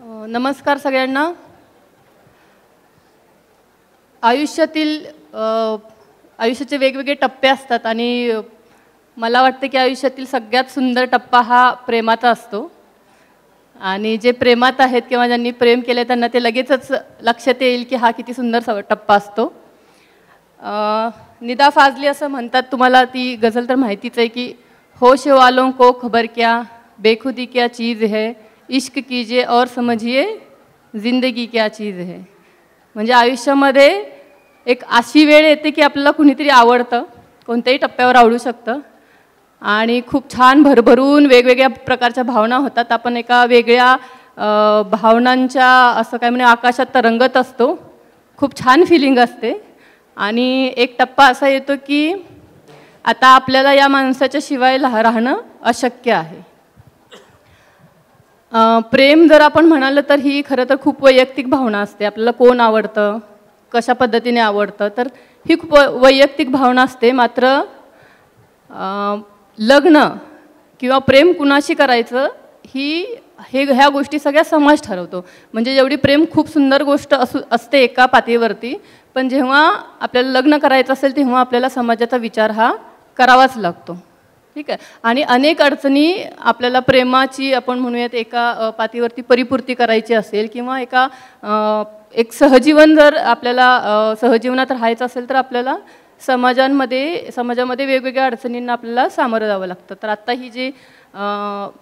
नमस्कार सगळ्यांना. आयुष्याचे वेगवेगळे टप्पे असतात आणि मला वाटतं की आयुष्यातील सगळ्यात सुंदर टप्पा हा प्रेमाचा असतो. आणि जे प्रेमात आहेत किंवा ज्यांनी प्रेम केले त्यांना ते लगेचच लक्षात येईल की हा किती सुंदर टप्पा असतो. निदा फाजली असं म्हणतात, तुम्हाला ती गझल तर माहितीच आहे की होश वालों को खबर क्या, बेखुदी क्या चीज़ है, इश्क कीजिए और समझिए जिंदगी क्या चीज़ है. म्हणजे आयुष्यामध्ये एक अशी वेळ येते की आपल्याला कुणीतरी आवडतं, कोणत्याही टप्प्यावर आवडू शकतं आणि खूप छान भरभरून वेगवेगळ्या प्रकारच्या भावना होतात. आपण एका वेगळ्या भावनांच्या असं काय म्हणजे आकाशात तरंगत असतो. खूप छान फिलिंग असते आणि एक टप्पा असा येतो की आता आपल्याला या माणसाच्या शिवाय राहणं अशक्य आहे. प्रेम जर आपण म्हणालं तर ही खरं तर खूप वैयक्तिक भावना असते. आपल्याला कोण आवडतं, कशा पद्धतीने आवडतं, तर ही खूप वैयक्तिक भावना असते. मात्र लग्न किंवा प्रेम कुणाशी करायचं ह्या गोष्टी सगळ्या समाज ठरवतो. म्हणजे जेवढी प्रेम खूप सुंदर गोष्ट असते एका पातळीवरती, पण जेव्हा आपल्याला लग्न करायचं असेल तेव्हा आपल्याला समाजाचा विचार हा करावाच लागतो. ठीक आहे. आणि अनेक अडचणी आपल्याला प्रेमाची आपण म्हणूयात एका पातळीवरती परिपूर्ती करायची असेल किंवा एक सहजीवन जर आपल्याला सहजीवनात राहायचं असेल तर आपल्याला समाजामध्ये वेगवेगळ्या अडचणींना आपल्याला सामोरं जावं लागतं. तर आत्ता ही जी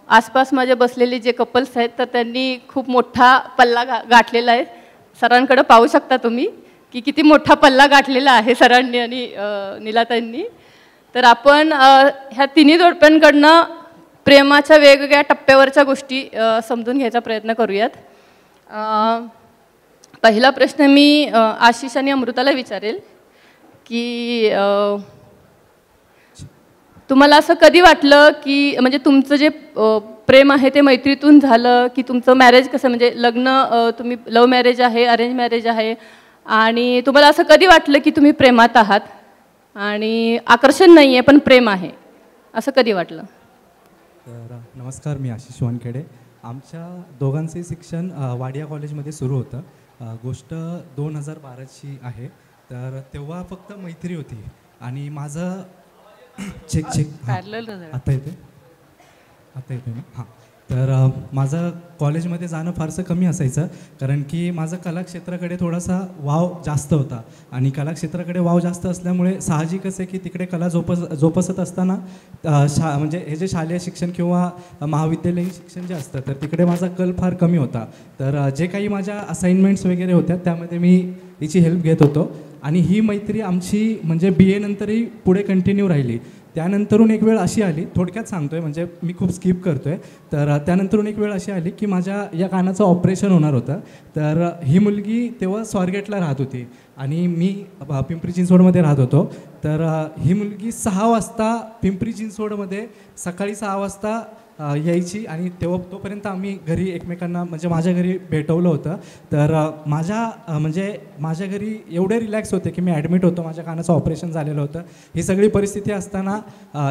आसपास माझ्या बसलेले जे कपल्स आहेत तर त्यांनी खूप मोठा पल्ला गाठलेला आहे. सरांकडे पाहू शकता तुम्ही की किती मोठा पल्ला गाठलेला आहे सरांनी आणि नीलाताईंनी. तर आपण ह्या तिन्ही जोडप्यांकडनं प्रेमाच्या वेगवेगळ्या टप्प्यावरच्या गोष्टी समजून घ्यायचा प्रयत्न करूयात. पहिला प्रश्न मी आशिष आणि अमृताला विचारेल की तुम्हाला असं कधी वाटलं की म्हणजे तुमचं जे प्रेम आहे ते मैत्रीतून झालं की तुमचं मॅरेज कसं म्हणजे लग्न तुम्ही लव्ह मॅरेज आहे, अरेंज मॅरेज आहे, आणि तुम्हाला असं कधी वाटलं की तुम्ही प्रेमात आहात आणि आकर्षण नाही आहे पण प्रेम आहे, असं कधी वाटलं? तर नमस्कार, मी आशिष वानखेडे. आमच्या दोघांचे शिक्षण वाडिया कॉलेजमध्ये सुरू होतं. गोष्ट 2012ची आहे. तर तेव्हा फक्त मैत्री होती आणि माझं आता येते ना. हां, तर माझं कॉलेजमध्ये जाणं फारसं कमी असायचं कारण की माझं कलाक्षेत्राकडे थोडासा वाव जास्त होता आणि कलाक्षेत्राकडे वाव जास्त असल्यामुळे साहजिकच आहे की तिकडे कला जोपासत असताना म्हणजे हे जे शालेय शिक्षण किंवा महाविद्यालयीन शिक्षण जे असतं तर तिकडे माझा कल फार कमी होता. तर जे काही माझ्या असाइनमेंट्स वगैरे होत्या त्यामध्ये मी हिची हेल्प घेत होतो आणि ही मैत्री आमची म्हणजे BA नंतरही पुढे कंटिन्यू राहिली. त्यानंतरून एक वेळ अशी आली, थोडक्यात सांगतो आहे म्हणजे मी खूप स्किप करतो आहे. तर त्यानंतरून एक वेळ अशी आली की माझ्या या कानाचं ऑपरेशन होणार होतं. तर ही मुलगी तेव्हा स्वारगेटला राहत होती आणि मी पिंपरी चिंचवडमध्ये राहत होतो. तर ही मुलगी 6 वाजता पिंपरी चिंचवडमध्ये सकाळी 6 वाजता यायची आणि तोपर्यंत आम्ही घरी एकमेकांना म्हणजे माझ्या घरी भेटवलं होतं. तर माझ्या घरी एवढे रिलॅक्स होते की मी ॲडमिट होतो, माझ्या कानाचं ऑपरेशन झालेलं होतं. ही सगळी परिस्थिती असताना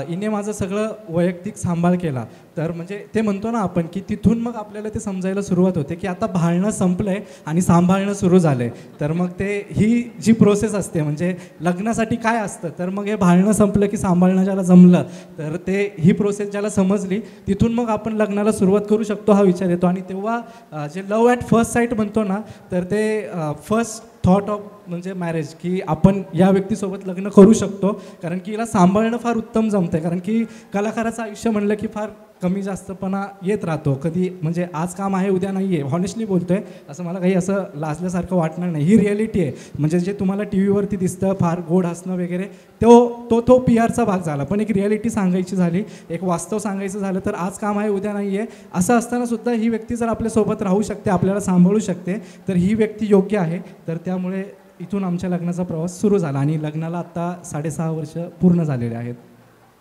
हिने माझं सगळं वैयक्तिक सांभाळ केला. तर म्हणजे ते म्हणतो ना आपण की तिथून मग आपल्याला ते समजायला सुरुवात होते की आता भाळणं संपलं आहे आणि सांभाळणं सुरू झालं आहे. तर मग ही जी प्रोसेस असते म्हणजे लग्नासाठी काय असतं तर मग हे भाळणं संपलं की सांभाळणं ज्याला जमलं तर ही प्रोसेस ज्याला समजली तिथून मग आपण लग्नाला सुरुवात करू शकतो हा विचार येतो. आणि तेव्हा जे लव्ह ॲट फर्स्ट साईट म्हणतो ना तर ते फर्स्ट थॉट ऑफ म्हणजे मॅरेज की आपण या व्यक्तीसोबत लग्न करू शकतो कारण की हिला सांभाळणं फार उत्तम जमतं आहे. कारण की कलाकाराचं आयुष्य म्हणलं की फार कमी जास्तपणा येत राहतो, कधी म्हणजे आज काम आहे उद्या नाही आहे. हॉनेस्टली बोलतो आहे, असं मला काही असं लाजल्यासारखं वाटणार नाही. ही रिॲलिटी आहे. म्हणजे जे तुम्हाला टी व्हीवरती दिसतं फार गोड हसणं वगैरे तो PRचा भाग झाला, पण एक रिॲलिटी सांगायची झाली, एक वास्तव सांगायचं झालं तर आज काम आहे उद्या नाही आहे असं असताना सुद्धा ही व्यक्ती जर आपल्यासोबत राहू शकते, आपल्याला सांभाळू शकते तर ही व्यक्ती योग्य आहे. तर त्यामुळे इथून आमच्या लग्नाचा प्रवास सुरू झाला आणि लग्नाला आत्ता 6.5 वर्ष पूर्ण झालेले आहेत.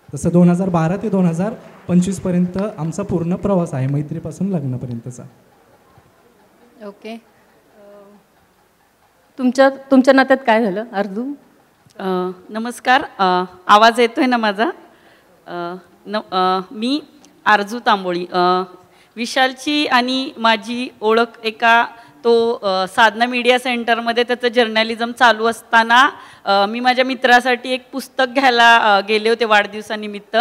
तसं 2012 ते 2025पर्यंत आमचा पूर्ण प्रवास आहे मैत्रीपासून लग्नापर्यंतचा. ओके. तुमच्या नात्यात काय झालं अर्जू? नमस्कार, आवाज येतोय ना माझा? मी आरजू तांबोळी. विशालची आणि माझी ओळख एका साधना मीडिया सेंटरमध्ये त्याचं जर्नलिझम चालू असताना मी माझ्या मित्रासाठी एक पुस्तक घ्यायला गेले होते वाढदिवसानिमित्त.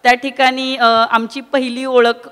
त्या ठिकाणी आमची पहिली ओळख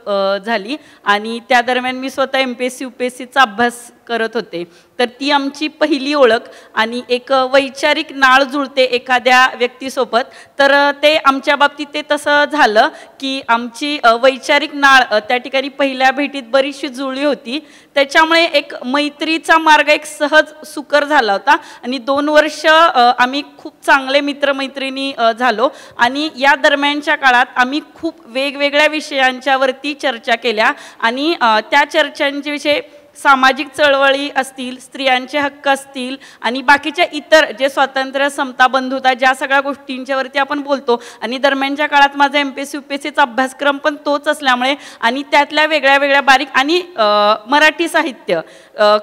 झाली आणि त्या दरम्यान मी स्वतः MPSC UPSCचा अभ्यास करत होते. तर ती आमची पहिली ओळख आणि एक वैचारिक नाळ जुळते एखाद्या व्यक्तीसोबत. तर ते आमच्या बाबतीत ते तसं झालं की आमची वैचारिक नाळ त्या ठिकाणी पहिल्या भेटीत बरीचशी जुळली होती. त्याच्यामुळे एक मैत्रीचा मार्ग एक सहज सुकर झाला होता आणि 2 वर्ष आम्ही खूप चांगले मित्रमैत्रिणी झालो. आणि या दरम्यानच्या काळात आम्ही खूप वेगवेगळ्या विषयांच्यावरती चर्चा केल्या आणि त्या चर्चांचे विषय सामाजिक चळवळी असतील, स्त्रियांचे हक्क असतील आणि बाकीच्या इतर जे स्वातंत्र्य, समता, बंधुता ज्या सगळ्या गोष्टींच्यावरती आपण बोलतो. आणि दरम्यानच्या काळात माझा MPSC UPSCचा अभ्यासक्रम पण तोच असल्यामुळे आणि त्यातल्या वेगळ्या वेगळ्या बारीक आणि मराठी साहित्य,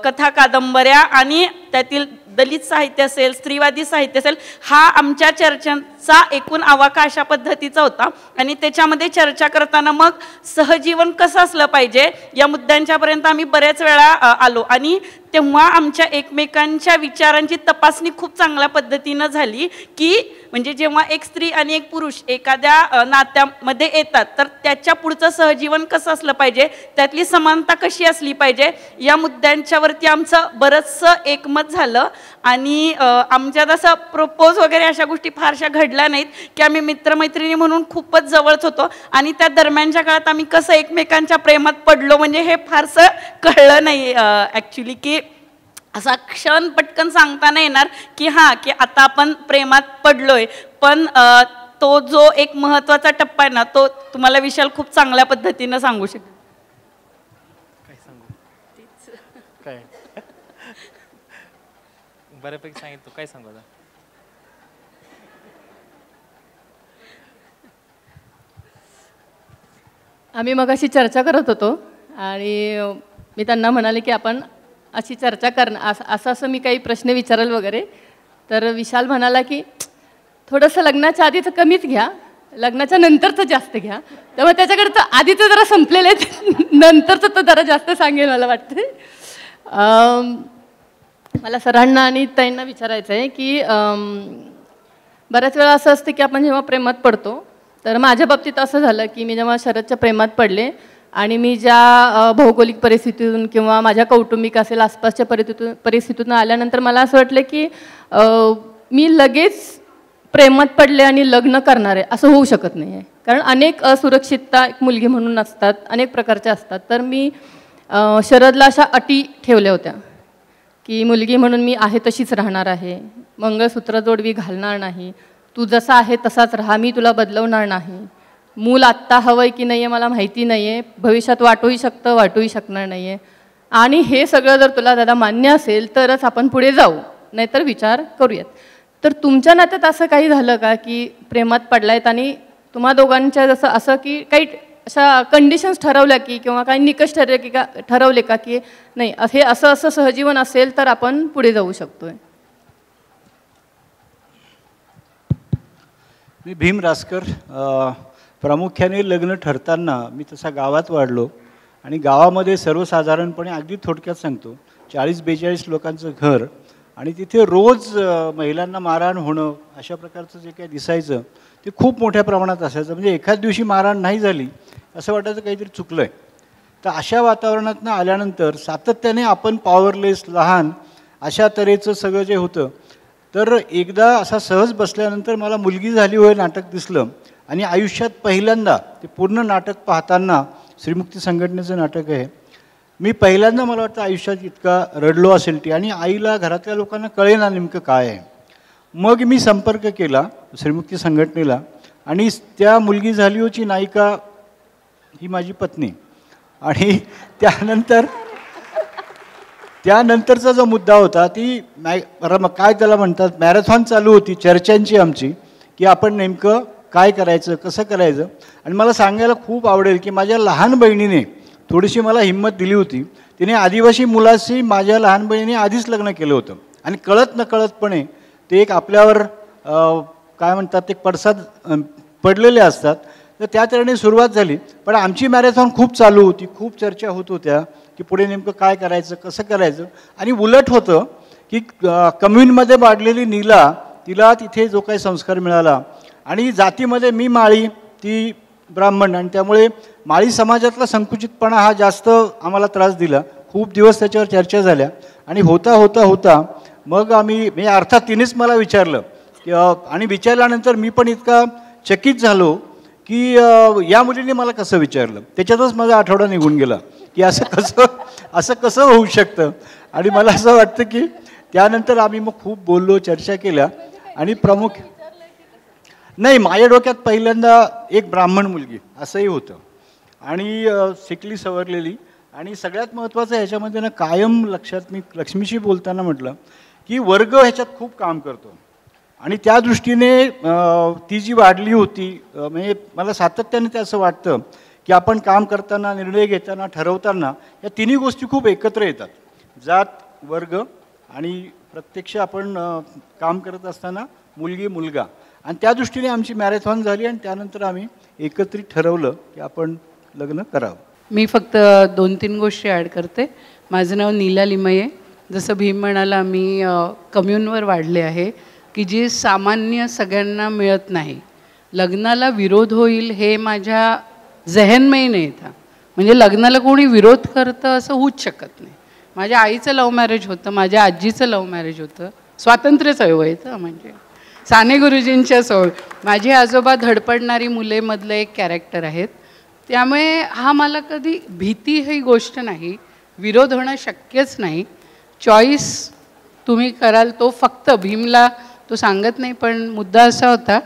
कथा, कादंबऱ्या आणि त्यातील दलित साहित्य असेल, स्त्रीवादी साहित्य असेल, हा आमच्या चर्चांचा एकूण आवाका अशा पद्धतीचा होता. आणि त्याच्यामध्ये चर्चा करताना मग सहजीवन कसं असलं पाहिजे या मुद्द्यांच्यापर्यंत आम्ही बऱ्याच वेळा आलो. आणि तेव्हा आमच्या एकमेकांच्या विचारांची तपासणी खूप चांगल्या पद्धतीनं झाली की म्हणजे जेव्हा एक स्त्री आणि एक पुरुष एखाद्या नात्यामध्ये येतात तर त्याच्या पुढचं सहजीवन कसं असलं पाहिजे, त्यातली समानता कशी असली पाहिजे या मुद्द्यांच्यावरती आमचं बरंचसं एकमत झालं. आणि आमच्यात असं प्रपोज वगैरे अशा गोष्टी फारशा घडल्या नाहीत की आम्ही मित्रमैत्रिणी म्हणून खूपच जवळच होतो. आणि त्या दरम्यानच्या काळात आम्ही कसं एकमेकांच्या प्रेमात पडलो म्हणजे हे फारसं कळलं नाही ॲक्च्युली, की असा क्षण पटकन सांगता नाही येणार की हां की आता आपण प्रेमात पडलोय. पण तो जो एक महत्त्वाचा टप्पा आहे ना तो तुम्हाला विशाल खूप चांगल्या पद्धतीनं सांगू शकेल. काय सांगू काय बऱ्यापैकी सांगितलं, काय सांगू आता. आम्ही मग अशी चर्चा करत होतो आणि मी त्यांना म्हणाले की आपण अशी चर्चा करणं असं मी काही प्रश्न विचारेल वगैरे. तर विशाल म्हणाला की थोडंसं लग्नाच्या आधीचं कमीच घ्या, लग्नाच्या नंतरचं जास्त घ्या. त्यामुळे त्याच्याकडे तर आधीचं जरा संपलेलं आहे, नंतरचं तर जरा जास्त सांगेल मला वाटते. मला सरांना आणि ताईंना विचारायचं आहे की बऱ्याच वेळा असं असतं की आपण जेव्हा प्रेमात पडतो, तर माझ्या बाबतीत असं झालं की मी जेव्हा शरदच्या प्रेमात पडले आणि मी ज्या भौगोलिक परिस्थितीतून किंवा माझ्या कौटुंबिक असेल आसपासच्या परिस्थितीतून आल्यानंतर मला असं वाटलं की मी लगेच प्रेमात पडले आणि लग्न करणार आहे असं होऊ शकत नाही आहे. कारण अनेक असुरक्षितता एक मुलगी म्हणून असतात, अनेक प्रकारच्या असतात. तर मी शरदला अशा अटी ठेवल्या होत्या की मुलगी म्हणून मी आहे तशीच राहणार आहे, मंगळसूत्र जोडवी घालणार नाही, तू जसा आहे तसाच राहा, मी तुला बदलवणार नाही, मूल आत्ता हवं आहे की नाही आहे मला माहिती नाही आहे, भविष्यात वाटूही शकतं वाटूही शकणार नाही आहे, आणि हे सगळं जर तुला दादा मान्य असेल तरच आपण पुढे जाऊ, नाहीतर विचार करूयात. तर तुमच्या नात्यात असं काही झालं का की प्रेमात पडलायत आणि तुम्हा दोघांच्या जसं असं की काही अशा कंडिशन्स ठरवल्या की किंवा काही निकष ठरवले का की नाही हे असं असं सहजीवन असेल तर आपण पुढे जाऊ शकतोय? मी भीम रासकर. प्रामुख्याने लग्न ठरताना मी तसा गावात वाढलो आणि गावामध्ये सर्वसाधारणपणे अगदी थोडक्यात सांगतो 40-42 लोकांचं घर आणि तिथे रोज महिलांना मारहाण होणं अशा प्रकारचं जे काही दिसायचं ते खूप मोठ्या प्रमाणात असायचं. म्हणजे एखाद दिवशी मारहाण नाही झाली असं वाटायचं काहीतरी चुकलं आहे. तर अशा वातावरणातून आल्यानंतर सातत्याने आपण पॉवरलेस लहान अशा तऱ्हेचं सगळं जे होतं. तर एकदा असा सहज बसल्यानंतर मला मुलगी झाली होय नाटक दिसलं आणि आयुष्यात पहिल्यांदा ते पूर्ण नाटक पाहताना श्रीमुक्ती संघटनेचं नाटक आहे. मी पहिल्यांदा मला वाटतं आयुष्यात इतका रडलो असेल ती, आणि आईला घरातल्या लोकांना कळेना नेमकं काय आहे. मग मी संपर्क केला श्रीमुक्ती संघटनेला आणि त्या मुलगी झाली होची नायिका ही माझी पत्नी. आणि त्यानंतरचा जो मुद्दा होता ती काय त्याला म्हणतात मॅरेथॉन चालू होती चर्चांची आमची की आपण नेमकं काय करायचं कसं करायचं. आणि मला सांगायला खूप आवडेल की माझ्या लहान बहिणीने थोडीशी मला हिंमत दिली होती. तिने आदिवासी मुलाशी माझ्या लहान बहिणीने आधीच लग्न केलं होतं आणि कळत नकळतपणे ते एक आपल्यावर काय म्हणतात ते पडसाद पडलेले असतात. तर त्या तऱ्हेने सुरुवात झाली. पण आमची मॅरेथॉन खूप चालू होती, खूप चर्चा होत होत्या की पुढे नेमकं काय करायचं, कसं करायचं. आणि उलट होतं की कम्युनमध्ये वाढलेली नीला, तिला तिथे जो काही संस्कार मिळाला, आणि जातीमध्ये मी माळी, ती ब्राह्मण, आणि त्यामुळे माळी समाजातला संकुचितपणा हा जास्त आम्हाला त्रास दिला. खूप दिवस त्याच्यावर चर्चा झाल्या. आणि होता होता होता मग आम्ही अर्थात तिनेच मला विचारलं की आणि विचारल्यानंतर मी पण इतका चकित झालो की या मुलीने मला कसं विचारलं. त्याच्यातच माझा आठवडा निघून गेला की असं कसं होऊ शकतं. आणि मला असं वाटतं की त्यानंतर आम्ही मग खूप बोललो, चर्चा केल्या. आणि प्रमुख नाही, माझ्या डोक्यात पहिल्यांदा एक ब्राह्मण मुलगी असंही होतं, आणि शिकली सवरलेली. आणि सगळ्यात महत्त्वाचं ह्याच्यामध्ये ना कायम लक्षात मी लक्ष्मीशी बोलताना म्हटलं की वर्ग ह्याच्यात खूप काम करतो. आणि त्या दृष्टीने ती जी वाढली होती, म्हणजे मला सातत्याने ते असं वाटतं की आपण काम करताना, निर्णय घेताना, ठरवताना या तिन्ही गोष्टी खूप एकत्र येतात. जात, वर्ग आणि प्रत्यक्ष आपण काम करत असताना मुलगी, मुलगा. आणि त्या दृष्टीने आमची मॅरेथॉन झाली. आणि त्यानंतर आम्ही एकत्रित ठरवलं की आपण लग्न करावं. मी फक्त 2-3 गोष्टी ॲड करते. माझं नाव नीला लिमये. जसं भीम म्हणाला, मी कम्युनवर वाढले आहे की जे सामान्य सगळ्यांना मिळत नाही. लग्नाला विरोध होईल हे माझ्या जहनमही नाही था. म्हणजे लग्नाला कोणी विरोध करतं असं होऊच शकत नाही. माझ्या आईचं लव्ह मॅरेज होतं, माझ्या आजीचं लव्ह मॅरेज होतं, स्वातंत्र्य चळवळीचं, म्हणजे साने गुरुजींच्या सोळ. माझे आजोबा धडपडणारी मुलेमधलं एक कॅरेक्टर आहेत. त्यामुळे हा मला कधी भीती ही गोष्ट नाही, विरोध होणं शक्यच नाही. चॉईस तुम्ही कराल तो फक्त भीमला तो सांगत नाही. पण मुद्दा असा होता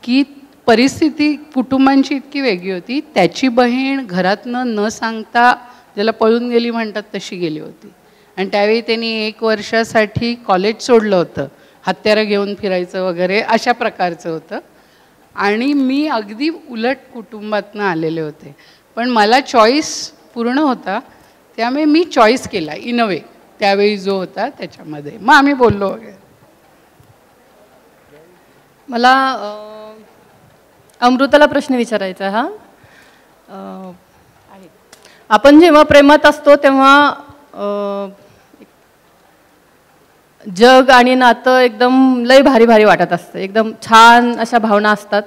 की परिस्थिती कुटुंबांची इतकी वेगळी होती. त्याची बहीण घरातनं न सांगता ज्याला पळून गेली म्हणतात तशी गेली होती. आणि त्यावेळी त्यांनी 1 वर्षासाठी कॉलेज सोडलं होतं, हत्यारं घेऊन फिरायचं वगैरे अशा प्रकारचं होतं. आणि मी अगदी उलट कुटुंबातनं आलेले होते. पण मला चॉईस पूर्ण होता, त्यामुळे मी चॉईस केला इन अ वे त्यावेळी जो होता त्याच्यामध्ये. मग आम्ही बोललो वगैरे. मला अमृताला प्रश्न विचारायचा हा. आपण जेव्हा प्रेमात असतो तेव्हा जग आणि नातं एकदम लय भारी भारी वाटत असतं. एकदम छान अशा भावना असतात.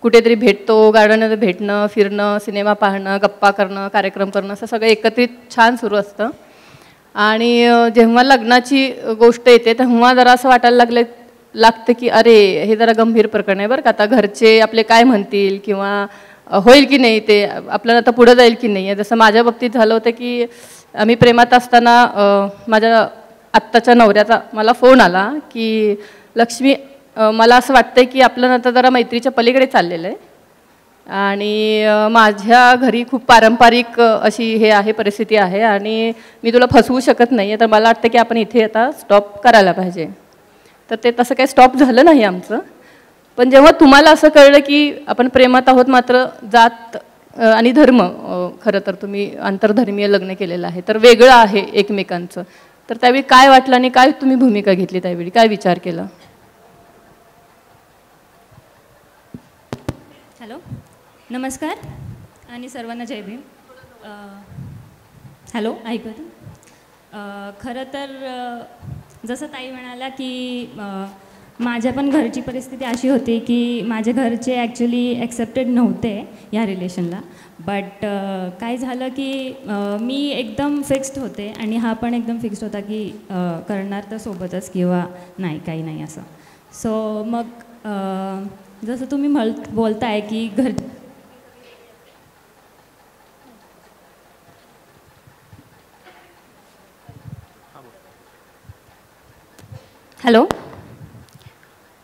कुठेतरी भेटतो, गार्डनमध्ये भेटणं, फिरणं, सिनेमा पाहणं, गप्पा करणं, कार्यक्रम करणं, असं सगळं एकत्रित छान सुरू असतं. आणि जेव्हा लग्नाची गोष्ट येते तेव्हा जरा असं वाटायला लागतं की अरे हे जरा गंभीर प्रकरण आहे बरं का. आता घरचे आपले काय म्हणतील किंवा होईल की नाही, ते आपल्याला आता पुढं जाईल की नाही. जसं माझ्या बाबतीत झालं होतं की आम्ही प्रेमात असताना माझ्या आत्ताच्या नवऱ्याचा मला फोन आला की लक्ष्मी, मला असं वाटतंय की आपलं नातं जरा मैत्रीच्या पलीकडे चाललेलं आहे. आणि माझ्या घरी खूप पारंपरिक अशी हे आहे, परिस्थिती आहे, आणि मी तुला फसवू शकत नाही आहे. तर मला वाटतं की आपण इथे आता स्टॉप करायला पाहिजे. तर ते तसं काही स्टॉप झालं नाही आमचं. पण जेव्हा तुम्हाला असं कळलं की आपण प्रेमात आहोत, मात्र जात आणि धर्म, खरं तर तुम्ही आंतरधर्मीय लग्न केलेलं आहे, तर वेगळं आहे एकमेकांचं, तर त्यावेळी काय वाटलं आणि काय तुम्ही भूमिका घेतली, त्यावेळी काय विचार केला? हॅलो, नमस्कार आणि सर्वांना जय भीम. हॅलो, ऐकू येतं? खरं तर जसं ताई म्हणाला की माझ्या पण घरची परिस्थिती अशी होती की माझ्या घरचे ॲक्च्युली ॲक्सेप्टेड नव्हते या रिलेशनला. बट काय झालं की मी एकदम फिक्स्ड होते आणि हा पण एकदम फिक्स्ड होता की करणार तर सोबतच किंवा नाही, काही नाही असं. सो मग जसं तुम्ही बोलताय की हॅलो,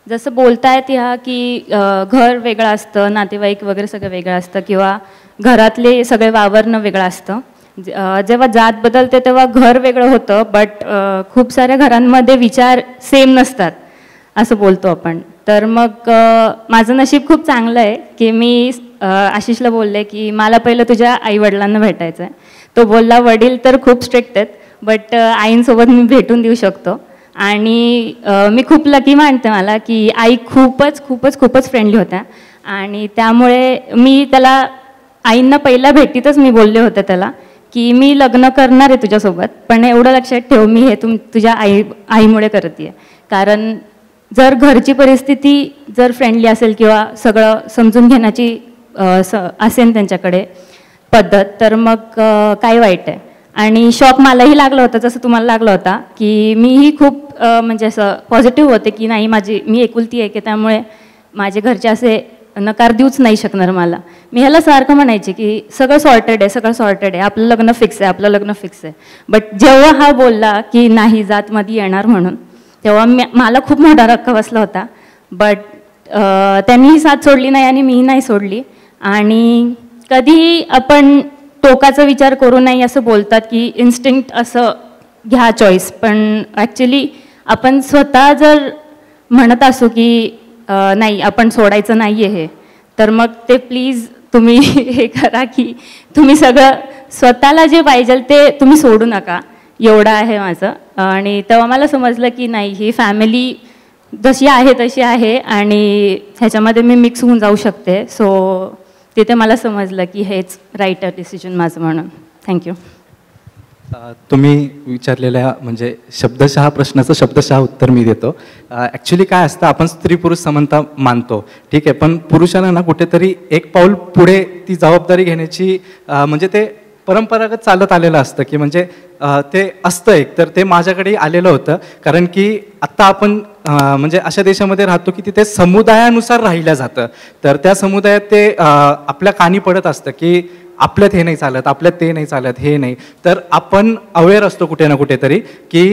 जसं बोलतायत ह्या की घर वेगळं असतं, नातेवाईक वगैरे सगळं वेगळं असतं, किंवा घरातले सगळे वावरणं वेगळं असतं. जेव्हा जात बदलते तेव्हा घर वेगळं होतं, बट खूप साऱ्या घरांमध्ये विचार सेम नसतात असं बोलतो आपण. तर मग माझं नशीब खूप चांगलं आहे की मी आशिषला बोलले की मला पहिलं तुझ्या आईवडिलांना भेटायचं आहे. तो बोलला वडील तर खूप स्ट्रिक्ट आहेत, बट आईंसोबत मी भेटून देऊ शकतो. आणि मी खूप लकी मानते मला की आई खूपच खूपच खूपच फ्रेंडली होत्या. आणि त्यामुळे मी त्याला आईंना पहिल्या भेटीतच मी बोलले होते त्याला की मी लग्न करणार आहे तुझ्यासोबत, पण एवढं लक्षात ठेव मी हे तुझ्या आईमुळे करते. कारण जर घरची परिस्थिती जर फ्रेंडली असेल किंवा सगळं समजून घेण्याची असेल त्यांच्याकडे पद्धत, तर मग काय वाईट आहे. आणि शॉक मलाही लागला होता जसं तुम्हाला लागला होता, की मीही खूप म्हणजे असं पॉझिटिव्ह होते की नाही मी एकुलती आहे की त्यामुळे माझे घरचे असे नकार देऊच नाही शकणार मला. मी ह्याला सारखं म्हणायचे की सगळं सॉर्टेड आहे, आपलं लग्न फिक्स आहे. बट जेव्हा हा बोलला की नाही जातमध्ये येणार म्हणून, तेव्हा मला खूप मोठा धक्का बसला होता. बट त्यांनीही साथ सोडली नाही आणि मीही नाही सोडली. आणि कधीही आपण टोकाचा विचार करू नये असं बोलतात की इन्स्टिंक्ट असं घ्या चॉईस, पण ॲक्च्युली आपण स्वतः जर म्हणत असू की नाही आपण सोडायचं नाही आहे हे, तर मग ते प्लीज तुम्ही हे करा की तुम्ही सगळं स्वतःला जे पाहिजे ते तुम्ही सोडू नका, एवढं आहे माझं. आणि तेव्हा मला समजलं की नाही ही फॅमिली जशी आहे तशी आहे आणि ह्याच्यामध्ये मी मिक्स होऊन जाऊ शकते. सो तिथे मला समजलं की हेच राईट डिसिजन माझं म्हणून. थँक्यू. तुम्ही विचारलेल्या म्हणजे शब्दशः प्रश्नाचं शब्दशः उत्तर मी देतो. ॲक्च्युली काय असतं, आपण स्त्री पुरुष समानता मानतो, ठीक आहे, पण पुरुषाला ना कुठेतरी एक पाऊल पुढे ती जबाबदारी घेण्याची म्हणजे ते परंपरागत चालत आलेलं असतं की म्हणजे ते असतं एक, तर ते माझ्याकडे आलेलं होतं. कारण की आत्ता आपण म्हणजे अशा देशामध्ये राहतो की तिथे समुदायानुसार राहिलं जातं, तर त्या समुदायात ते आपल्या कानी पडत असतं की आपल्यात हे नाही चालत, आपल्यात ते नाही चालत, हे नाही. तर आपण अवेअर असतो कुठे ना कुठेतरी की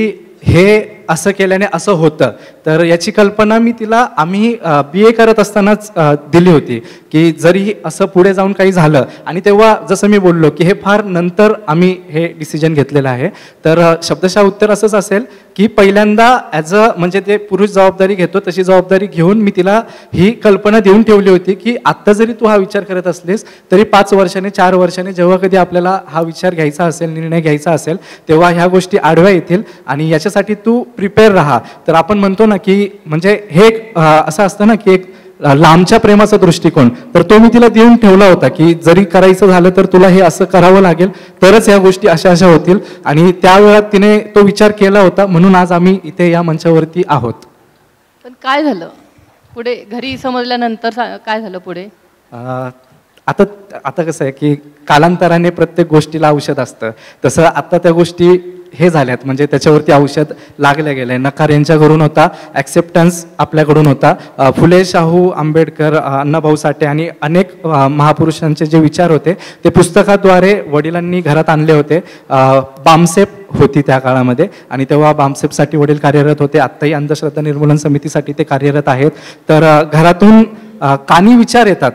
हे असं केल्याने असं होतं. तर याची कल्पना मी तिला आम्ही BA करत असतानाच दिली होती की जरी असं पुढे जाऊन काही झालं, आणि तेव्हा जसं मी बोललो की हे फार नंतर आम्ही हे डिसिजन घेतलेलं आहे. तर शब्दशः उत्तर असंच असेल की पहिल्यांदा ॲज अ म्हणजे ते पुरुष जबाबदारी घेतो तशी जबाबदारी घेऊन मी तिला ही कल्पना देऊन ठेवली होती की आत्ता जरी तू हा विचार करत असलीस तरी 5 वर्षाने 4 वर्षाने जेव्हा कधी आपल्याला हा विचार घ्यायचा असेल, निर्णय घ्यायचा असेल, तेव्हा ह्या गोष्टी आडव्या येतील आणि याच्यासाठी तू प्रिपेअर राहा. तर आपण म्हणतो ना की म्हणजे हे असं असतं ना की एक लांबच्या प्रेमाचा दृष्टिकोन, तर तो मी तिला देऊन ठेवला होता की जरी करायचं झालं तर तुला हे असं करावं लागेल, तरच ह्या गोष्टी अशा अशा होतील. आणि त्यावेळात तिने तो विचार केला होता, म्हणून आज आम्ही इथे या मंचावरती आहोत. पण काय झालं पुढे, घरी समजल्यानंतर काय झालं पुढे? आता कसं आहे की कालांतराने प्रत्येक गोष्टीला औषध असतं, तसं आता त्या गोष्टी हे झाल्यात, म्हणजे त्याच्यावरती औषध लागले गेले. नकार यांच्याकडून होता, ॲक्सेप्टन्स आपल्याकडून होता. फुले, शाहू, आंबेडकर, अण्णाभाऊ साठे आणि अनेक महापुरुषांचे जे विचार होते ते पुस्तकाद्वारे वडिलांनी घरात आणले होते. बामसेप होती त्या काळामध्ये आणि तेव्हा बामसेपसाठी वडील कार्यरत होते. आत्ताही अंधश्रद्धा निर्मूलन समितीसाठी ते कार्यरत आहेत. तर घरातून कानी विचार येतात,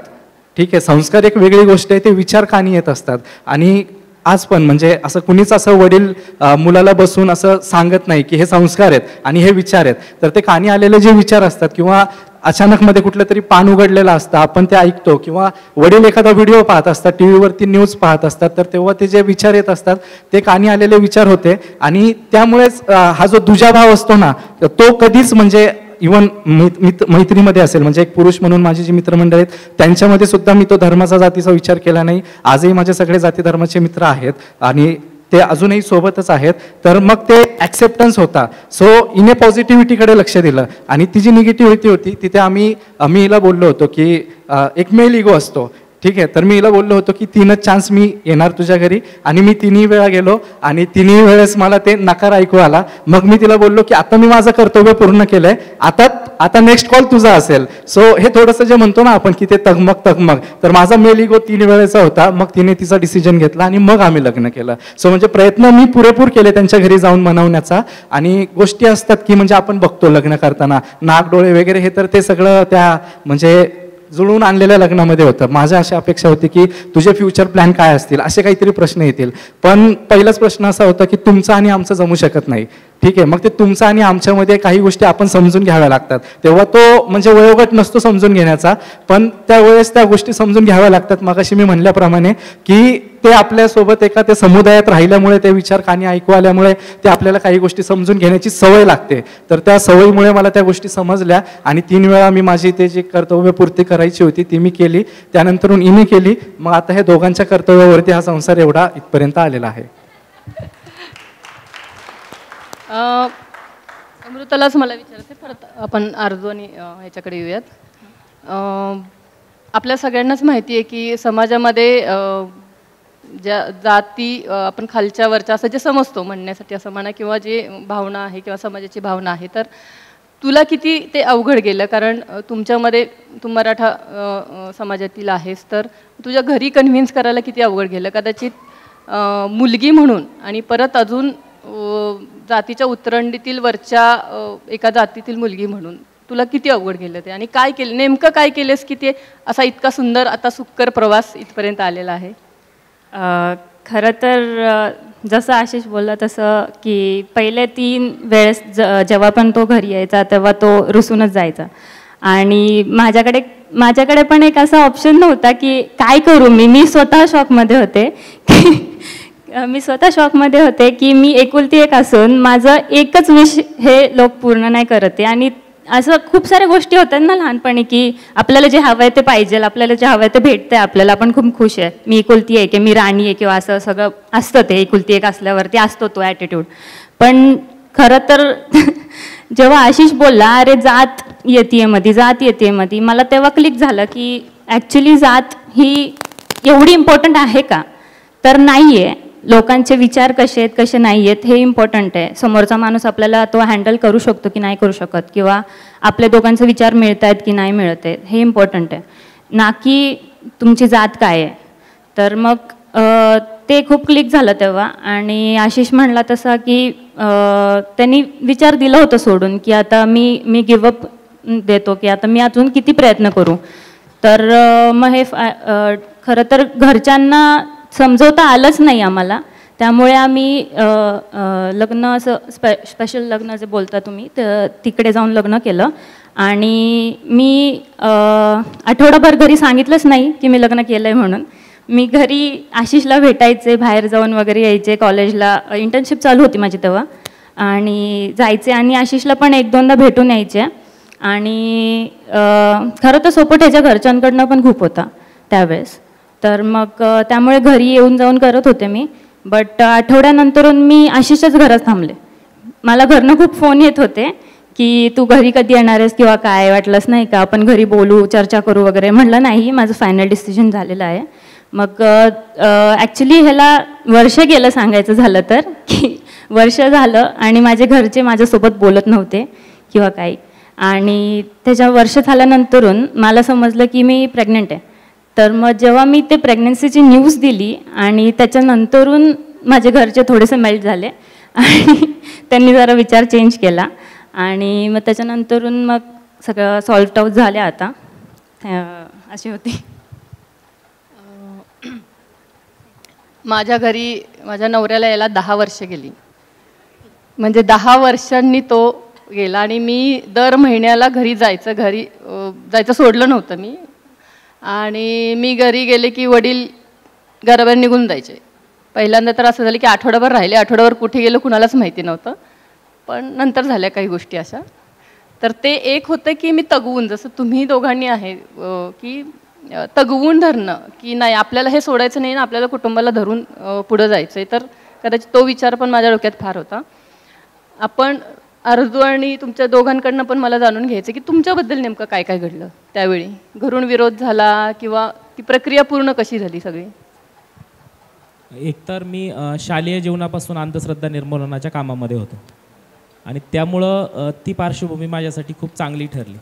ठीक आहे, संस्कार एक वेगळी गोष्ट आहे, ते विचार कानी येत असतात. आणि आज पण म्हणजे असं कुणीच असं वडील मुलाला बसून असं सांगत नाही की हे संस्कार आहेत आणि हे विचार आहेत. तर ते कानी आलेले जे विचार असतात किंवा अचानक मध्ये कुठलं तरी पान उघडलेलं असतं, आपण ते ऐकतो, किंवा वडील एखादा व्हिडिओ पाहत असतात, टीव्हीवरती न्यूज पाहत असतात, तर तेव्हा ते जे विचार येत असतात ते कानी आलेले विचार होते. आणि त्यामुळेच हा जो दुजाभाव असतो ना, तो कधीच म्हणजे इवन मैत्रीमध्ये असेल, म्हणजे एक पुरुष म्हणून माझी जी मित्रमंडळ आहेत त्यांच्यामध्ये सुद्धा मी तो धर्माचा जातीचा विचार केला नाही. आजही माझे सगळे जाती धर्माचे मित्र आहेत आणि ते अजूनही सोबतच आहेत. तर मग ते ॲक्सेप्टन्स होता. सो इने पॉझिटिव्हिटीकडे लक्ष दिलं. आणि ती जी निगेटिव्हिटी होती तिथे मी हिला बोललो होतो की एक मेल इगो असतो, ठीक आहे. तर मी हिला बोललो होतो की 3च चान्स मी येणार तुझ्या घरी, आणि मी 3ही वेळा गेलो आणि 3ही वेळेस मला ते नकार ऐकू आला. मग मी तिला बोललो की आता मी माझं कर्तव्य पूर्ण केलंय, आता नेक्स्ट कॉल तुझा असेल. सो हे थोडंसं जे म्हणतो ना आपण की ते तगमग, तर माझा मेल इगो 3 वेळेचा होता. मग तिने तिचा डिसिजन घेतला आणि मग आम्ही लग्न केलं. सो म्हणजे प्रयत्न मी पुरेपूर केले त्यांच्या घरी जाऊन मनवण्याचा. आणि गोष्टी असतात की म्हणजे आपण बघतो लग्न करताना नाक डोळे वगैरे, हे तर ते सगळं त्या म्हणजे जुळून आणलेल्या लग्नामध्ये होतं. माझ्या अशी अपेक्षा होती की तुझे फ्युचर प्लॅन काय असतील, असे काहीतरी प्रश्न येतील. पण पहिलाच प्रश्न असा होता की तुमचं आणि आमचं जमू शकत नाही. ठीक आहे, मग ते तुमचं आणि आमच्यामध्ये काही गोष्टी आपण समजून घ्याव्या लागतात. तेव्हा तो म्हणजे वयोगट नसतो समजून घेण्याचा, पण त्यावेळेस त्या गोष्टी समजून घ्याव्या लागतात. मगाशी मी म्हणल्याप्रमाणे की ते आपल्यासोबत एका त्या समुदायात राहिल्यामुळे, ते विचार कानी ऐकू आल्यामुळे ते आपल्याला काही गोष्टी समजून घेण्याची सवय लागते. तर त्या सवयीमुळे मला त्या गोष्टी समजल्या आणि 3 वेळा मी माझी ते जी कर्तव्यपूर्ती करायची होती ती मी केली. त्यानंतरून हिने केली. मग आता हे दोघांच्या कर्तव्यावरती हा संसार एवढा इथपर्यंत आलेला आहे. अमृतालाच मला विचारायचं, परत आपण आरजू आणि ह्याच्याकडे येऊयात. आपल्या सगळ्यांनाच माहिती आहे की समाजामध्ये ज्या जाती आपण खालच्या वरच्या असं जे समजतो, म्हणण्यासाठी असं म्हणा, किंवा जे भावना आहे किंवा समाजाची भावना आहे, तर तुला किती ते अवघड गेलं? कारण तुमच्यामध्ये तू मराठा समाजातील आहेस, तर तुझ्या घरी कन्व्हिन्स करायला किती अवघड गेलं? कदाचित मुलगी म्हणून आणि परत अजून जातीच्या उतरंडीतील वरच्या एका जातीतील मुलगी म्हणून तुला किती अवघड गेलं ते? आणि काय केलं, नेमकं काय केलंस की ते असा इतका सुंदर आता सुकर प्रवास इथपर्यंत आलेला आहे? खरं तर जसं आशिष बोलला तसं की पहिले 3 वेळेस जेव्हा पण तो घरी यायचा तेव्हा तो रुसूनच जायचा. आणि माझ्याकडे पण एक असा ऑप्शन नव्हता की काय करू. मी स्वतः शॉकमध्ये होते की मी एकुलती एक असून माझं एकच विश हे लोक पूर्ण नाही करत आहे. आणि असं खूप साऱ्या गोष्टी होतात ना लहानपणी की आपल्याला जे हवं आहे ते पाहिजे, आपल्याला जे हवं आहे ते भेटतंय आपल्याला, आपण खूप खुश आहे, मी एकुलती आहे की मी राणी आहे किंवा असं सगळं असतं. ते एकुलती एक असल्यावरती असतो तो ॲटिट्यूड. पण खरं तर जेव्हा आशिष बोलला अरे जात येते मध्ये, मला तेव्हा क्लिक झालं की ॲक्च्युली जात ही एवढी इम्पॉर्टंट आहे का? तर नाही आहे. लोकांचे विचार कसे आहेत कसे नाही आहेत हे इम्पॉर्टंट आहे. समोरचा माणूस आपल्याला तो हँडल करू शकतो की नाही करू शकत, किंवा आपल्या दोघांचे विचार मिळत आहेत की नाही मिळत आहेत हे इम्पॉर्टंट आहे, ना की तुमची जात काय आहे. तर मग ते खूप क्लिक झालं तेव्हा. आणि आशिष म्हणला तसा की त्यांनी विचार दिलं होतं सोडून की आता मी गिवअप देतो की आता मी अजून किती प्रयत्न करू. तर मग हे खरं तर घरच्यांना समजवता आलंच नाही आम्हाला. त्यामुळे आम्ही लग्न असं स्पेशल लग्न जे बोलता तुम्ही तिकडे जाऊन लग्न केलं. आणि मी आठवडाभर घरी सांगितलंच नाही की मी लग्न केलं आहे म्हणून. मी घरी आशिषला भेटायचे, बाहेर जाऊन वगैरे यायचे. कॉलेजला इंटर्नशिप चालू होती माझी तेव्हा, आणि जायचे आणि आशिषला पण 1-2दा भेटून यायचे. आणि खरं तर सपोर्ट ह्याच्या घरच्यांकडनं पण खूप होता त्यावेळेस. तर मग त्यामुळे घरी येऊन जाऊन करत होते मी. बट आठवड्यानंतरून मी आशिषच्याच घरात थांबले. मला घरनं खूप फोन येत होते की तू घरी कधी येणार आहेस किंवा काय, वाटलंच नाही का आपण घरी बोलू चर्चा करू वगैरे. म्हटलं नाही, माझं फायनल डिसिजन झालेलं आहे. मग ॲक्च्युली ह्याला वर्ष गेलं सांगायचं झालं तर, की वर्ष झालं आणि माझे घरचे माझ्यासोबत बोलत नव्हते किंवा काही. आणि त्याच्या वर्ष झाल्यानंतरून मला समजलं की मी प्रेग्नंट आहे. तर मग जेव्हा मी ते प्रेग्नन्सीची न्यूज दिली आणि त्याच्यानंतरून माझे घरचे थोडेसे मेल्ट झाले आणि त्यांनी जरा विचार चेंज केला. आणि मग त्याच्यानंतरून मग सगळं सॉल्व्ड आउट झाले आता. अशी होती. माझ्या घरी माझ्या नवऱ्याला यायला 10 वर्ष गेली. म्हणजे 10 वर्षांनी तो गेला आणि मी दर महिन्याला घरी जायचं सोडलं नव्हतं मी. आणि मी घरी गेले की वडील घराबाहेर निघून जायचे. पहिल्यांदा तर असं झालं की आठवडाभर राहिले, आठवड्याभर कुठे गेलं कुणालाच माहिती नव्हतं. पण नंतर झाल्या काही गोष्टी अशा. तर ते एक होतं की मी तगवून, जसं तुम्ही दोघांनी आहे की तगवून धरणं की नाही आपल्याला हे सोडायचं नाही ना, आपल्याला कुटुंबाला धरून पुढं जायचं आहे. तर कदाचित तो विचार पण माझ्या डोक्यात फार होता. आपण आरजू आणि तुमच्या दोघांकडनं पण मला जाणून घ्यायचं की तुमच्याबद्दल नेमकं काय काय घडलं त्यावेळी. घरून विरोध झाला किंवा ती प्रक्रिया पूर्ण कशी झाली सगळी? एकतर मी शालेय जीवनापासून अंधश्रद्धा निर्मूलनाच्या कामामध्ये होतो आणि त्यामुळं ती पार्श्वभूमी माझ्यासाठी खूप चांगली ठरली.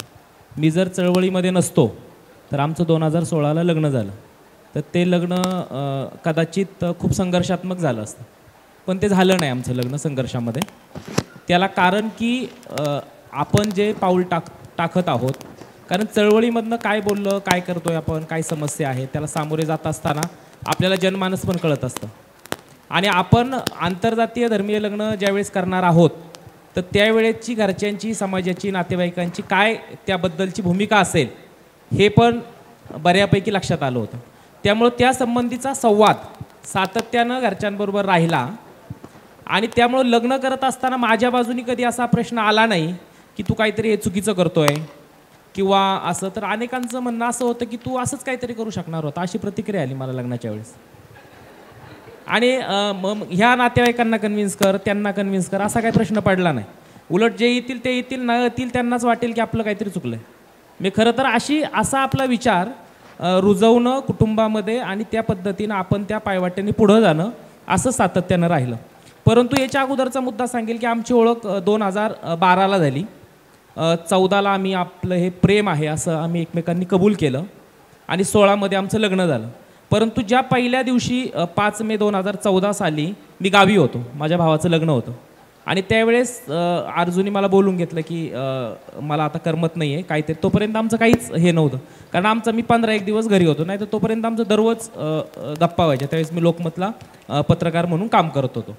मी जर चळवळीमध्ये नसतो तर आमचं 2016ला लग्न झालं. तर ते लग्न कदाचित खूप संघर्षात्मक झालं असतं, पण ते झालं नाही आमचं लग्न संघर्षामध्ये. त्याला कारण की आपण जे पाऊल टाकत आहोत. कारण चळवळीमधनं काय बोललं, काय करतोय आपण, काय समस्या आहेत त्याला सामोरे जात असताना आपल्याला जनमानस पण कळत असतं. आणि आपण आंतरजातीय धर्मीय लग्न ज्यावेळेस करणार आहोत तर त्यावेळेची घरच्यांची, समाजाची, नातेवाईकांची काय त्याबद्दलची भूमिका असेल हे पण बऱ्यापैकी लक्षात आलं होतं. त्यामुळं त्या संबंधीचा संवाद सातत्यानं घरच्यांबरोबर राहिला आणि त्यामुळं लग्न करत असताना माझ्या बाजूनी कधी असा प्रश्न आला नाही की तू काहीतरी हे चुकीचं करतोय किंवा असं. तर अनेकांचं म्हणणं असं होतं की तू असंच काहीतरी करू शकणार होता, अशी प्रतिक्रिया आली मला लग्नाच्या वेळेस. आणि मग ह्या नातेवाईकांना कन्व्हिन्स कर, त्यांना कन्व्हिन्स कर, असा काही प्रश्न पडला नाही. उलट जे येतील ते येतील, न येतील त्यांनाच वाटेल की आपलं काहीतरी चुकलं आहे. मी खरं तर असा आपला विचार रुजवणं कुटुंबामध्ये आणि त्या पद्धतीनं आपण त्या पायवाटेने पुढं जाणं असं सातत्यानं राहिलं. परंतु याच्या अगोदरचा मुद्दा सांगेल की आमची ओळख 2012ला झाली. 14ला आम्ही आपलं हे प्रेम आहे असं आम्ही एकमेकांनी कबूल केलं आणि 16मध्ये आमचं लग्न झालं. परंतु ज्या पहिल्या दिवशी 5 मे 2014 साली मी गावी होतो, माझ्या भावाचं लग्न होतं आणि त्यावेळेस अर्जुनी मला बोलून घेतलं की मला आता करमत नाही आहे काहीतरी. तोपर्यंत आमचं काहीच हे नव्हतं, कारण मी 15-1 दिवस घरी होतो, नाही तर तोपर्यंत आमचं दररोज गप्पा व्हायच्या. त्यावेळेस मी लोकमतला पत्रकार म्हणून काम करत होतो.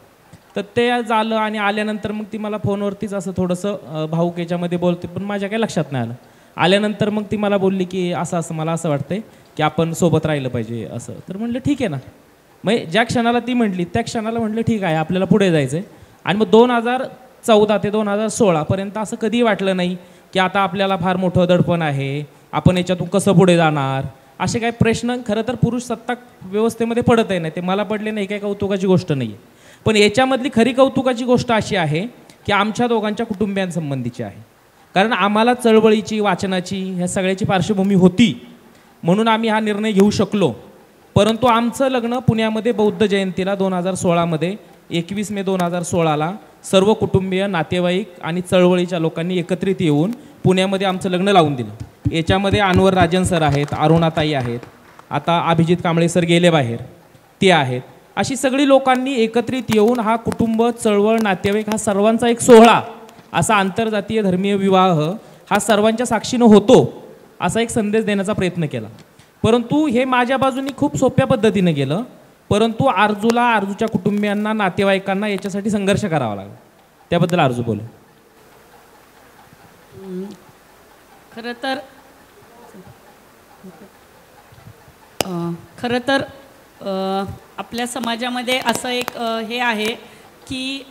तर ते झालं आणि आल्यानंतर मग ती मला फोनवरतीच असं थोडंसं भाऊक याच्यामध्ये बोलते, पण माझ्या काही लक्षात नाही आलं. आल्यानंतर मग ती मला बोलली की असं मला असं वाटतंय की आपण सोबत राहिलं पाहिजे असं. तर म्हटलं ठीक आहे ना. मग ज्या क्षणाला ती म्हटली त्या क्षणाला म्हटलं ठीक आहे, आपल्याला पुढे जायचं आहे. आणि मग 2014 ते 2016पर्यंत असं कधीही वाटलं नाही की आता आपल्याला फार मोठं दडपण आहे, आपण याच्यातून कसं पुढे जाणार, असे काही प्रश्न खरं तर पुरुष सत्ताक व्यवस्थेमध्ये पडतही नाही. ते मला पडले नाही, काही कौतुकाची गोष्ट नाही आहे. पण याच्यामधली खरी कौतुकाची गोष्ट अशी आहे की आमच्या दोघांच्या कुटुंबियांसंबंधीची आहे. कारण आम्हाला चळवळीची, वाचनाची, ह्या सगळ्याची पार्श्वभूमी होती म्हणून आम्ही हा निर्णय घेऊ शकलो. परंतु आमचं लग्न पुण्यामध्ये बौद्ध जयंतीला 2016मध्ये 21 मे 2016ला सर्व कुटुंबीय, नातेवाईक आणि चळवळीच्या लोकांनी एकत्रित येऊन पुण्यामध्ये आमचं लग्न लावून दिलं. याच्यामध्ये अनवर राजन सर आहेत, अरुणाताई आहेत, आता अभिजित कांबळे सर गेले बाहेर, ते आहेत. अशी सगळी लोकांनी एकत्रित येऊन हा कुटुंब, चळवळ, नातेवाईक हा सर्वांचा एक सोहळा, असा आंतरजातीय धर्मीय विवाह हा सर्वांच्या साक्षीनं होतो असा एक संदेश देण्याचा प्रयत्न केला. परंतु हे माझ्या बाजूनी खूप सोप्या पद्धतीनं गेलं. परंतु आरजूच्या कुटुंबियांना, नातेवाईकांना याच्यासाठी संघर्ष करावा लागला. त्याबद्दल आरजू बोल. खरं तर आपल्या समाजामध्ये असं एक हे आहे की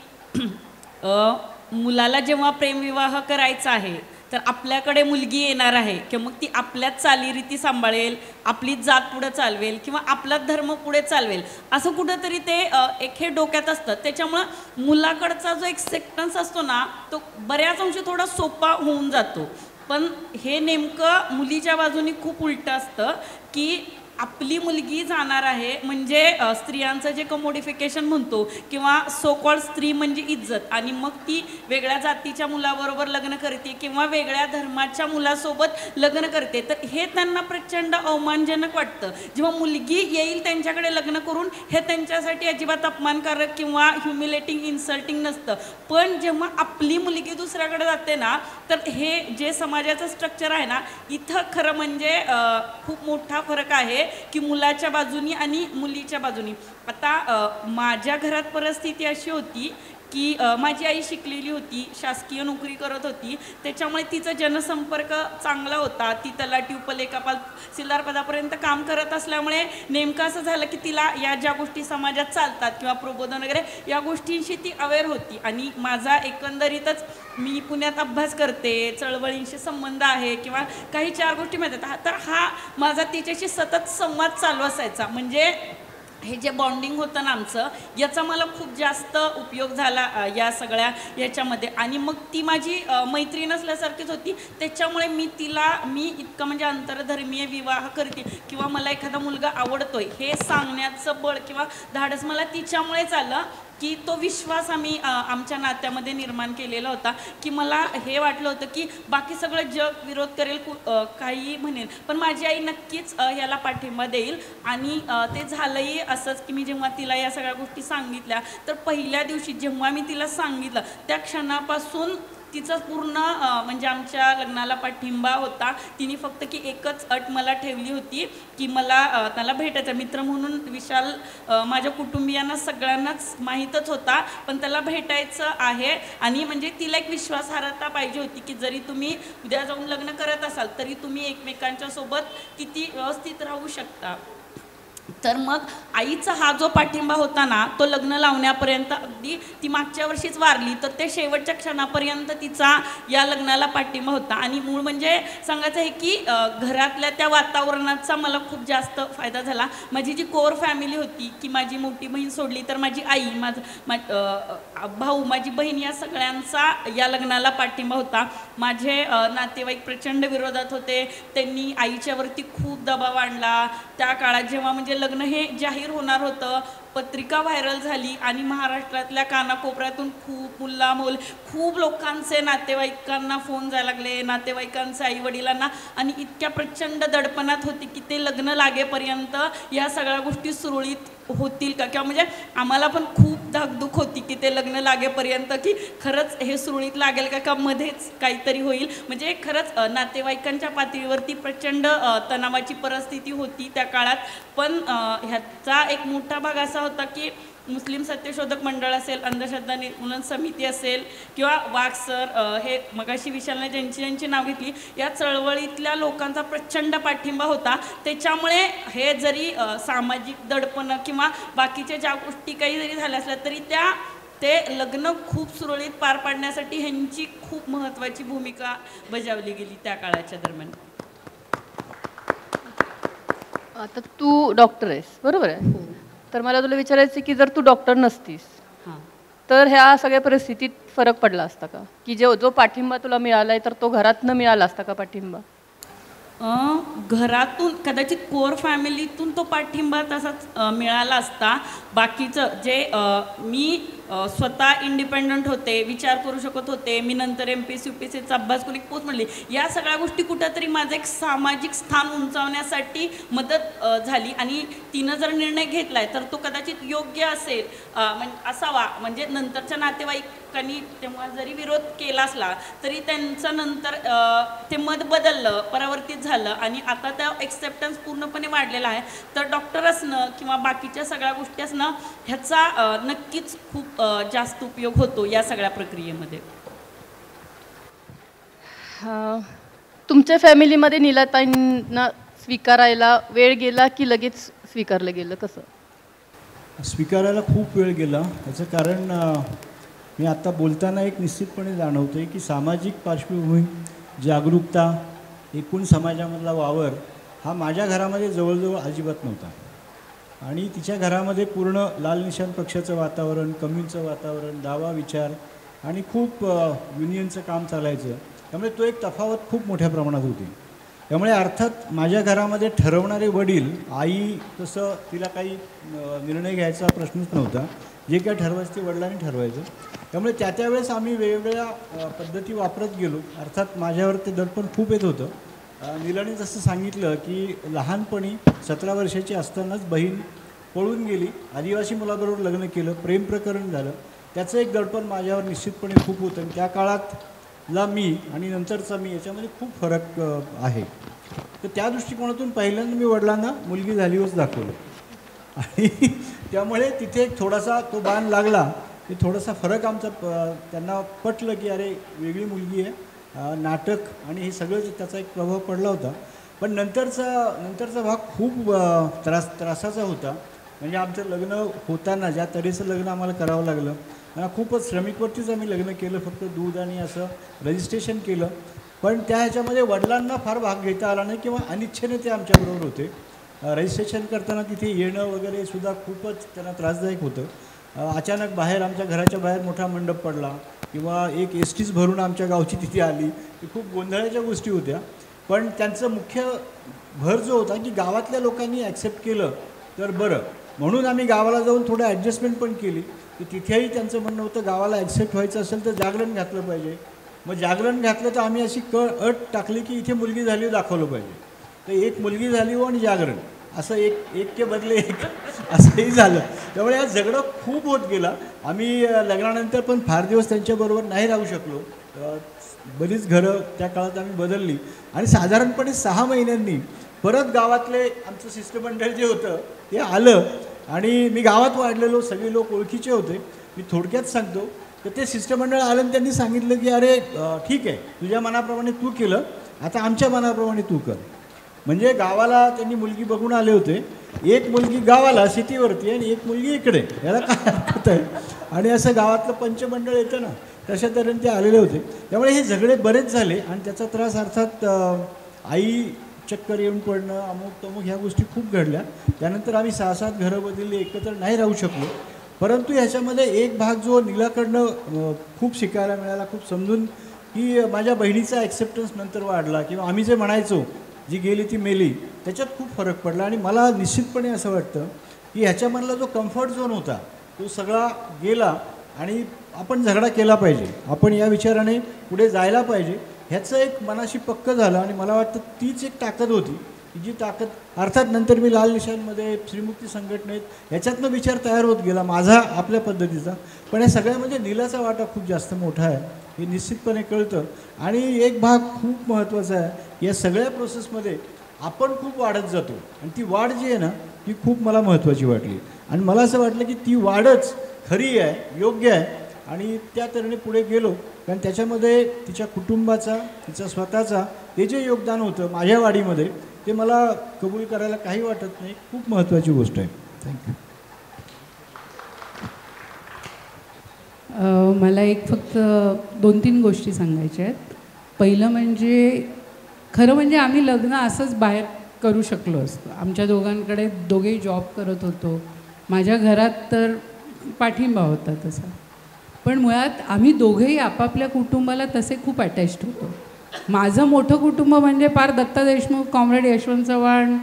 मुलाला जेव्हा प्रेमविवाह करायचा आहे तर आपल्याकडे मुलगी येणार आहे किंवा मग ती आपल्याच चालीरीती सांभाळेल, आपलीच जात पुढे चालवेल किंवा आपलाच धर्म पुढे चालवेल, असं कुठंतरी ते एक हे डोक्यात असतं. त्याच्यामुळं मुलाकडचा जो एक्सेप्टन्स असतो ना तो बऱ्याच अंशी थोडा सोपा होऊन जातो. पण हे नेमकं मुलीच्या बाजूनी खूप उलटं असतं की आपली मुलगी जाणार आहे म्हणजे स्त्रियांचं जे कमोडिफिकेशन म्हणतो किंवा सो कॉल्ड स्त्री म्हणजे इज्जत, आणि मग ती वेगळ्या जातीच्या मुलाबरोबर लग्न करते किंवा वेगळ्या धर्माच्या मुलासोबत लग्न करते. तर हे त्यांना प्रचंड अवमानजनक वाटतं. जेव्हा मुलगी येईल त्यांच्याकडे लग्न करून हे त्यांच्यासाठी अजिबात अपमानकारक किंवा ह्युमिलेटिंग, इन्सल्टिंग नसतं. पण जेव्हा आपली मुलगी दुसऱ्याकडे जाते ना तर हे जे समाजाचं स्ट्रक्चर आहे ना, इथं खरं म्हणजे खूप मोठा फरक आहे की मुलाच्या बाजूनी आणि मुलीच्या बाजूनी. आता माझ्या घरात परिस्थिती अशी होती की माझी आई शिकलेली होती, शासकीय नोकरी करत होती, त्याच्यामुळे तिचा जनसंपर्क चांगला होता. ती तलाठी, उपलेखापाल, तहसीलदार पदापर्यंत काम करत असल्यामुळे नेमकं असं झालं की तिला या ज्या गोष्टी समाजात चालतात किंवा प्रबोधन वगैरे या गोष्टींशी ती अवेअर होती. आणि माझा एकंदरीतच मी पुण्यात अभ्यास करते, चळवळींशी संबंध आहे किंवा काही 4 गोष्टी माहिती, तर हा माझा तिच्याशी सतत संवाद चालू असायचा. म्हणजे हे जे बॉन्डिंग होतं ना आमचं, याचा मला खूप जास्त उपयोग झाला या सगळ्या याच्यामध्ये. आणि मग ती माझी मैत्रीण असल्यासारखीच होती. त्याच्यामुळे मी इतकं म्हणजे आंतरधर्मीय विवाह करते किंवा मला एखादा मुलगा आवडतोय हे सांगण्याचं बळ किंवा धाडस मला तिच्यामुळेच आलं की तो विश्वास आम्ही आमच्या नात्यामध्ये निर्माण केलेला होता. की मला हे वाटलं होतं की बाकी सगळं जग विरोध करेल, काही म्हणेल, पण माझी आई नक्कीच याला पाठिंबा देईल. आणि ते झालंही असंच की मी जेव्हा तिला या सगळ्या गोष्टी सांगितल्या तर पहिल्या दिवशी जेव्हा मी तिला सांगितलं त्या क्षणापासून तिचा पूर्ण म्हणजे आमच्या लग्नाला पाठिंबा होता. तिने फक्त की एकच अट मला ठेवली होती की मला त्याला भेटायचं. मित्र म्हणून विशाल माझ्या कुटुंबियांना सगळ्यांनाच माहीतच होता, पण त्याला भेटायचं आहे. आणि म्हणजे तिला एक विश्वासार्हता पाहिजे होती की जरी तुम्ही उद्या जाऊन लग्न करत असाल तरी तुम्ही एकमेकांच्या सोबत किती व्यवस्थित राहू शकता. तर मग आईचा हा जो पाठिंबा होता ना, तो लग्न लावण्यापर्यंत, अगदी ती मागच्या वर्षीच वारली तर ते शेवटच्या क्षणापर्यंत तिचा या लग्नाला पाठिंबा होता. आणि मूळ म्हणजे सांगायचं आहे की घरातल्या त्या वातावरणाचा मला खूप जास्त फायदा झाला. माझी जी कोर फॅमिली होती की माझी मोठी बहीण सोडली तर माझी आई, भाऊ, माझी बहीण, या सगळ्यांचा या लग्नाला पाठिंबा होता. माझे नातेवाईक प्रचंड विरोधात होते. त्यांनी आईच्यावरती खूप दबाव आणला. त्या काळात जेव्हा म्हणजे लग्न हे जाहीर होणार होतं, पत्रिका व्हायरल झाली आणि महाराष्ट्रातल्या कानाकोपऱ्यातून खूप मुल्लामोल खूप लोकांचे नातेवाईकांना फोन जायला लागले, नातेवाईकांचे आईवडिलांना, आणि इतक्या प्रचंड दडपणात होती की ते लग्न लागेपर्यंत या सगळ्या गोष्टी सुरळीत होतील का, किंवा म्हणजे आम्हाला पण खूप धाकधूक होती की ते लग्न लागेपर्यंत की खरंच हे सुरळीत लागेल का मध्येच काहीतरी होईल. म्हणजे खरंच नातेवाईकांच्या पातळीवरती प्रचंड तणावाची परिस्थिती होती त्या काळात. पण ह्याचा एक मोठा भाग असा होता की मुस्लिम सत्यशोधक मंडळ असेल, अंधश्रद्धा निर्मूलन समिती असेल किंवा वाघ सर, हे मगाशी विशालने ज्यांची नाव घेतली, या चळवळीतल्या लोकांचा प्रचंड पाठिंबा होता. त्याच्यामुळे हे जरी सामाजिक दडपणं किंवा बाकीच्या ज्या गोष्टी काही जरी झाल्या असल्या तरी ते लग्न खूप सुरळीत पार पाडण्यासाठी ह्यांची खूप महत्त्वाची भूमिका बजावली गेली त्या काळाच्या दरम्यान. आता तू डॉक्टर आहेस, बरोबर आहे? तर मला तुला विचारायचं की जर तू डॉक्टर नसतीस तर ह्या सगळ्या परिस्थितीत फरक पडला असता का, की जो पाठिंबा तुला मिळालाय तर तो घरातनं मिळाला असता का पाठिंबा? घरातून कदाचित कोर फॅमिलीतून तो पाठिंबा तसाच मिळाला असता. बाकीचं जे मी स्वतः इंडिपेंडंट होते, विचार करू शकत होते, मी नंतर MPSC UPSCचा अभ्यास करून एक पोस्ट म्हणली, या सगळ्या गोष्टी कुठंतरी माझं एक सामाजिक स्थान उंचावण्यासाठी मदत झाली. आणि तिनं जर निर्णय घेतला आहे तर तो कदाचित योग्य असेल असावा. म्हणजे नंतरच्या नातेवाईकांनी तेव्हा जरी विरोध केला असला तरी त्यांचं नंतर ते मत बदललं, परावर्तित झालं आणि आता त्या एक्सेप्टन्स पूर्णपणे वाढलेला आहे. तर डॉक्टर असणं किंवा बाकीच्या सगळ्या गोष्टी असणं ह्याचा नक्कीच खूप जास्त उपयोग होतो या सगळ्या प्रक्रियेमध्ये. तुमच्या फॅमिलीमध्ये नीलाताईंना स्वीकारायला वेळ गेला की लगेच स्वीकारलं गेलं? कसं स्वीकारायला खूप वेळ गेला. याचं कारण मी आता बोलताना एक निश्चितपणे जाणवतं आहे की सामाजिक पार्श्वभूमी, जागरूकता, एकूण समाजामधला वावर हा माझ्या घरामध्ये जवळजवळ अजिबात नव्हता. आणि तिच्या घरामध्ये पूर्ण लाल निशाण पक्षाचं वातावरण, कम्युनचं वातावरण, दावा विचार आणि खूप युनियनचं काम चालायचं. त्यामुळे तो एक तफावत खूप मोठ्या प्रमाणात होती. त्यामुळे अर्थात माझ्या घरामध्ये ठरवणारे वडील, आई तसं तिला काही निर्णय घ्यायचा प्रश्नच नव्हता. जे काय ठरवायचं ते वडिलांनी ठरवायचं. त्यामुळे त्यावेळेस आम्ही वेगवेगळ्या पद्धती वापरत गेलो. अर्थात माझ्यावर ते दडपण खूप येत होतं. नीलाने जसं सांगितलं की लहानपणी 17 वर्षाची असतानाच बहीण पळून गेली, आदिवासी मुलाबरोबर लग्न केलं, प्रेम प्रकरण झालं. त्याचं एक दडपण माझ्यावर निश्चितपणे खूप होतं. आणि त्या काळातला मी आणि नंतरचा मी याच्यामध्ये खूप फरक आहे. तर त्या दृष्टिकोनातून पहिल्यांदा मी वडिलांना मुलगी झालीवरच दाखवलं. आणि त्यामुळे तिथे एक थोडासा तो बाण लागला की थोडासा फरक आमचा त्यांना पटलं की अरे वेगळी मुलगी आहे. नाटक आणि हे सगळं त्याचा एक प्रभाव पडला होता. पण नंतरचा भाग खूप त्रासाचा होता. म्हणजे आमचं लग्न होताना ज्या तऱ्हेचं लग्न आम्हाला करावं लागलं, खूपच श्रमिकवरतीच आम्ही लग्न केलं, फक्त दूध आणि असं रजिस्ट्रेशन केलं. पण त्या ह्याच्यामध्ये वडिलांना फार भाग घेता आला नाही किंवा अनिच्छेने ते आमच्याबरोबर होते. रजिस्ट्रेशन करताना तिथे येणं वगैरे सुद्धा खूपच त्यांना त्रासदायक होतं. अचानक बाहेर आमच्या घराच्या बाहेर मोठा मंडप पडला किंवा एक STच भरून आमच्या गावची तिथे आली. ती खूप गोंधळाच्या गोष्टी होत्या. पण त्यांचं मुख्य भर जो होता की गावातल्या लोकांनी ॲक्सेप्ट केलं तर बरं, म्हणून आम्ही गावाला जाऊन थोडं ॲडजस्टमेंट पण केली. की तिथेही त्यांचं म्हणणं होतं गावाला ॲक्सेप्ट व्हायचं असेल तर जागरण घातलं पाहिजे. मग जागरण घातलं तर आम्ही अशी अट टाकली की इथे मुलगी झाली दाखवलं पाहिजे. तर एक मुलगी झाली हो आणि जागरण असं एक के बदले एक असंही झालं. त्यामुळे या झगडं खूप होत गेला. आम्ही लग्नानंतर पण फार दिवस त्यांच्याबरोबर नाही राहू शकलो. बरीच घरं त्या काळात आम्ही बदलली आणि साधारणपणे 6 महिन्यांनी परत गावातले आमचं शिष्टमंडळ जे होतं ते आलं आणि मी गावात वाढलेलो, सगळे लोक ओळखीचे होते. मी थोडक्यात सांगतो तर ते शिष्टमंडळ आलं आणि त्यांनी सांगितलं की अरे ठीक आहे, तुझ्या मनाप्रमाणे तू केलं, आता आमच्या मनाप्रमाणे तू कर. म्हणजे गावाला त्यांनी मुलगी बघून आले होते, एक मुलगी गावाला शेतीवरती आणि एक मुलगी इकडे, याला काय अर्थ आहे. आणि असं गावातलं पंचमंडळ येतं ना, तशा तऱ्हेने ते आलेले होते. त्यामुळे हे झगडे बरेच झाले आणि त्याचा त्रास अर्थात आई चक्कर येऊन पडणं, अमुक तमुक ह्या गोष्टी खूप घडल्या. त्यानंतर आम्ही 6-7 घरं बदलली, एकत्र नाही राहू शकलो. परंतु ह्याच्यामध्ये एक भाग जो नीलाकडनं खूप शिकायला मिळाला, खूप समजून, की माझ्या बहिणीचा ॲक्सेप्टन्स नंतर वाढला किंवा आम्ही जे म्हणायचो जी गेली ती मेली, त्याच्यात खूप फरक पडला. आणि मला निश्चितपणे असं वाटतं की ह्याच्यामधला जो कम्फर्ट झोन होता तो सगळा गेला आणि आपण झगडा केला पाहिजे, आपण या विचाराने पुढे जायला पाहिजे, ह्याचं एक मनाशी पक्क झालं. आणि मला वाटतं तीच एक ताकद होती की जी ताकद अर्थात नंतर मी लाल निशाणमध्ये, श्रीमुक्ती संघटनेत ह्याच्यातनं विचार तयार होत गेला माझा आपल्या पद्धतीचा. पण या सगळ्यामध्ये नीलाचा वाटा खूप जास्त मोठा आहे हे निश्चितपणे कळतं. आणि एक भाग खूप महत्त्वाचा आहे, या सगळ्या प्रोसेसमध्ये आपण खूप वाढत जातो आणि ती वाढ जी आहे ना ती खूप मला महत्त्वाची वाटली. आणि मला असं वाटलं की ती वाढच खरी आहे, योग्य आहे आणि त्या तऱ्हेने पुढे गेलो. कारण त्याच्यामध्ये तिच्या कुटुंबाचा, तिचा स्वतःचा ते जे योगदान होतं माझ्या वाढीमध्ये, ते मला कबूल करायला काही वाटत नाही, खूप महत्त्वाची गोष्ट आहे. थँक्यू. मला एक फक्त 2-3 गोष्टी सांगायच्या आहेत. पहिलं म्हणजे खरं म्हणजे आम्ही लग्न असंच बाहेर करू शकलो असतो. आमच्या दोघांकडे दोघेही जॉब करत होतो, माझ्या घरात तर पाठिंबा होता तसा. पण मुळात आम्ही दोघेही आपापल्या कुटुंबाला तसे खूप अटॅच्ड होतो. माझं मोठं कुटुंब म्हणजे पार दत्ता देशमुख, कॉम्रेड यशवंत चव्हाण,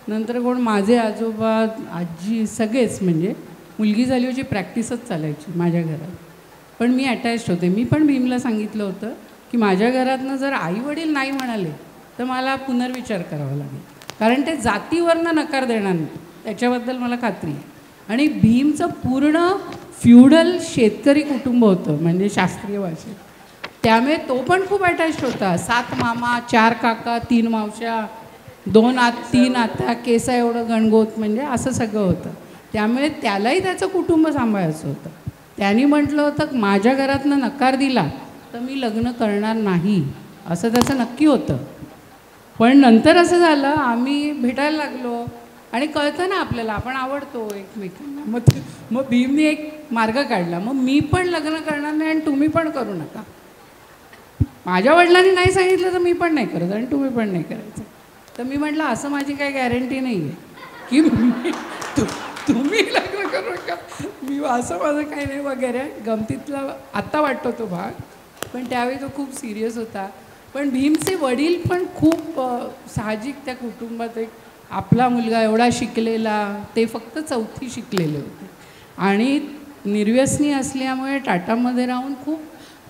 नंतर कोण माझे आजोबा, आजी, सगळेच. म्हणजे मुलगी झाली होती प्रॅक्टिसच चालायची माझ्या घरात. पण मी अटॅच्ड होते. मी पण भीमला सांगितलं होतं की माझ्या घरातनं जर आईवडील नाही म्हणाले तर मला पुनर्विचार करावा लागेल, कारण ते जातीवरनं नकार देणार नाही, त्याच्याबद्दल मला खात्री आहे. आणि भीमचं पूर्ण फ्युडल शेतकरी कुटुंब होतं, म्हणजे शास्त्रीय भाषेत. त्यामुळे तो पण खूप अटॅच्ड होता. 7 मामा, 4 काका, 3 मावश्या, 3 आत्या, केसा एवढं गणगोत, म्हणजे असं सगळं होतं. त्यामुळे त्यालाही त्याचं कुटुंब सांभाळायचं होतं. त्यांनी म्हटलं होतं माझ्या घरातनं नकार दिला तर मी लग्न करणार नाही, असं त्याचं नक्की होतं. पण नंतर असं झालं, आम्ही भेटायला लागलो आणि कळतं ना आपल्याला, आपण आवडतो एकमेकांना. मग भीमने एक मार्ग काढला, मग मी पण लग्न करणार नाही आणि तुम्ही पण करू नका. माझ्या वडिलांनी नाही सांगितलं तर मी पण नाही करत आणि तुम्ही पण नाही करायचं. तर मी म्हटलं असं माझी काही गॅरंटी नाही आहे की तुम्ही लग्न करू नका, मी असं माझं काही नाही वगैरे. गमतीतला आत्ता वाटतो तो भाग, पण त्यावेळी तो खूप सिरियस होता. पण भीमचे वडील पण खूप साहजिक त्या कुटुंबात एक आपला मुलगा एवढा शिकलेला, ते फक्त 4थी शिकलेले होते आणि निर्व्यसनी असल्यामुळे टाटामध्ये राहून खूप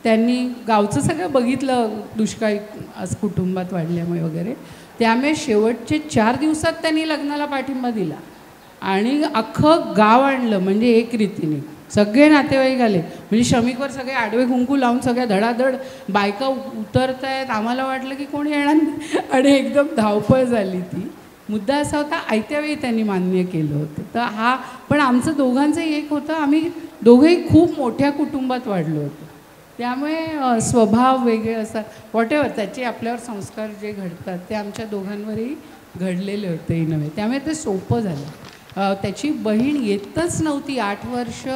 त्यांनी गावचं सगळं बघितलं, दुष्काळी आज कुटुंबात वाढल्यामुळे वगैरे. त्यामुळे शेवटचे 4 दिवसात त्यांनी लग्नाला पाठिंबा दिला आणि अख्खं गाव आणलं, म्हणजे एक रीतीने सगळे नातेवाईक आले. म्हणजे श्रमिकवर सगळे आडवे कुंकू लावून सगळ्या धडाधड बायका उतरत आहेत. आम्हाला वाटलं की कोणी येणार नाही आणि एकदम धावपळ झाली ती. मुद्दा असा होता, आयत्या वेळी त्यांनी मान्य केलं होतं. तर पण आमचं दोघांचंही एक होतं, आम्ही दोघंही खूप मोठ्या कुटुंबात वाढलो होतो. त्यामुळे स्वभाव वेगळे असतात, व्हॉटेवर त्याचे आपल्यावर संस्कार जे घडतात ते आमच्या दोघांवरही घडलेले होते नव्हे. त्यामुळे ते सोपं झालं. त्याची बहीण येतच नव्हती 8 वर्ष.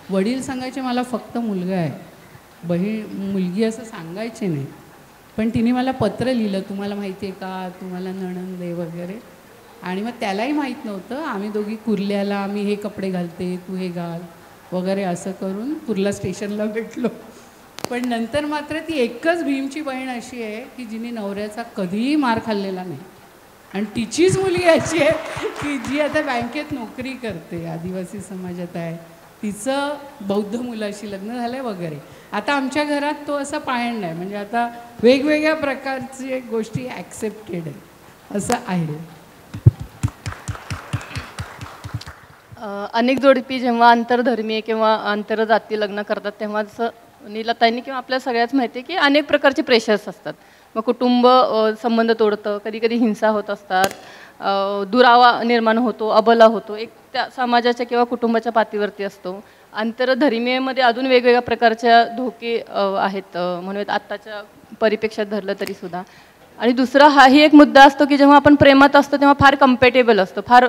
वडील सांगायचे मला फक्त मुलगा आहे, मुलगी असं सांगायचे नाही. पण तिने मला पत्र लिहिलं, तुम्हाला माहिती आहे का, तुम्हाला नणंद आहे वगैरे. आणि मग त्यालाही माहीत नव्हतं. आम्ही दोघी कुर्ल्याला, मी हे कपडे घालते, तू हे घाल वगैरे असं करून कुर्ला स्टेशनला भेटलो. पण नंतर मात्र ती एकच भीमची बहीण अशी आहे की जिने नवऱ्याचा कधीही मार खाल्लेला नाही. आणि तिचीच मुलगी अशी आहे की जी आता बँकेत नोकरी करते, आदिवासी समाजात आहे. तिचं बौद्ध मुलाशी लग्न झालं आहे वगैरे. आता आमच्या घरात तो असा पायंड आहे, म्हणजे आता वेगवेगळ्या प्रकारचे गोष्टी ॲक्सेप्टेड आहे असं आहे. अनेक जोडपी जेव्हा आंतरधर्मीय किंवा आंतरजातीय लग्न करतात तेव्हा जसं नीलाताईंनी किंवा आपल्याला सगळ्याच माहिती आहे की अनेक प्रकारचे प्रेशर्स असतात. मग कुटुंब संबंध तोडतं, कधी कधी हिंसा होत असतात, दुरावा निर्माण होतो, अबला होतो, एक त्या समाजाच्या किंवा कुटुंबाच्या पातळीवरती असतो. आंतरधर्मीयमध्ये अजून वेगवेगळ्या प्रकारच्या धोके आहेत म्हणूयात आत्ताच्या परिपेक्षात धरलं तरी सुद्धा. आणि दुसरा हाही एक मुद्दा असतो की जेव्हा आपण प्रेमात असतो तेव्हा फार कम्पॅटेबल असतो, फार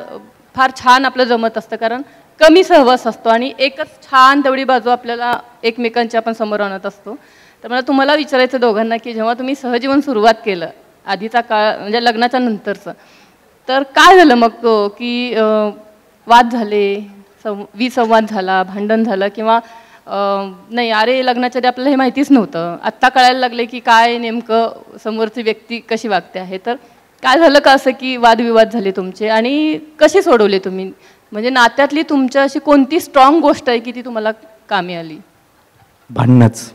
फार छान आपलं जमत असतं, कारण कमी सहवास असतो आणि एकच छान तेवढी बाजू आपल्याला एकमेकांची आपण समोर आणत असतो. तर मला तुम्हाला विचारायचं दोघांना की जेव्हा तुम्ही सहजीवन सुरुवात केलं आधीचा काळ म्हणजे लग्नाच्या नंतरचं, तर काय झालं मग की वाद झाले, विसंवाद झाला, भांडण झालं, किंवा नाही अरे लग्नाच्या आधी आपल्याला हे माहितीच नव्हतं, आत्ता कळायला लागले की काय नेमकं समोरची व्यक्ती कशी वागते आहे, तर काय झालं का असं की वादविवाद झाले तुमचे आणि कसे सोडवले तुम्ही? म्हणजे नात्यातली तुमच्या अशी कोणती स्ट्रॉंग गोष्ट आहे की ती तुम्हाला कामी आली? भांडणच.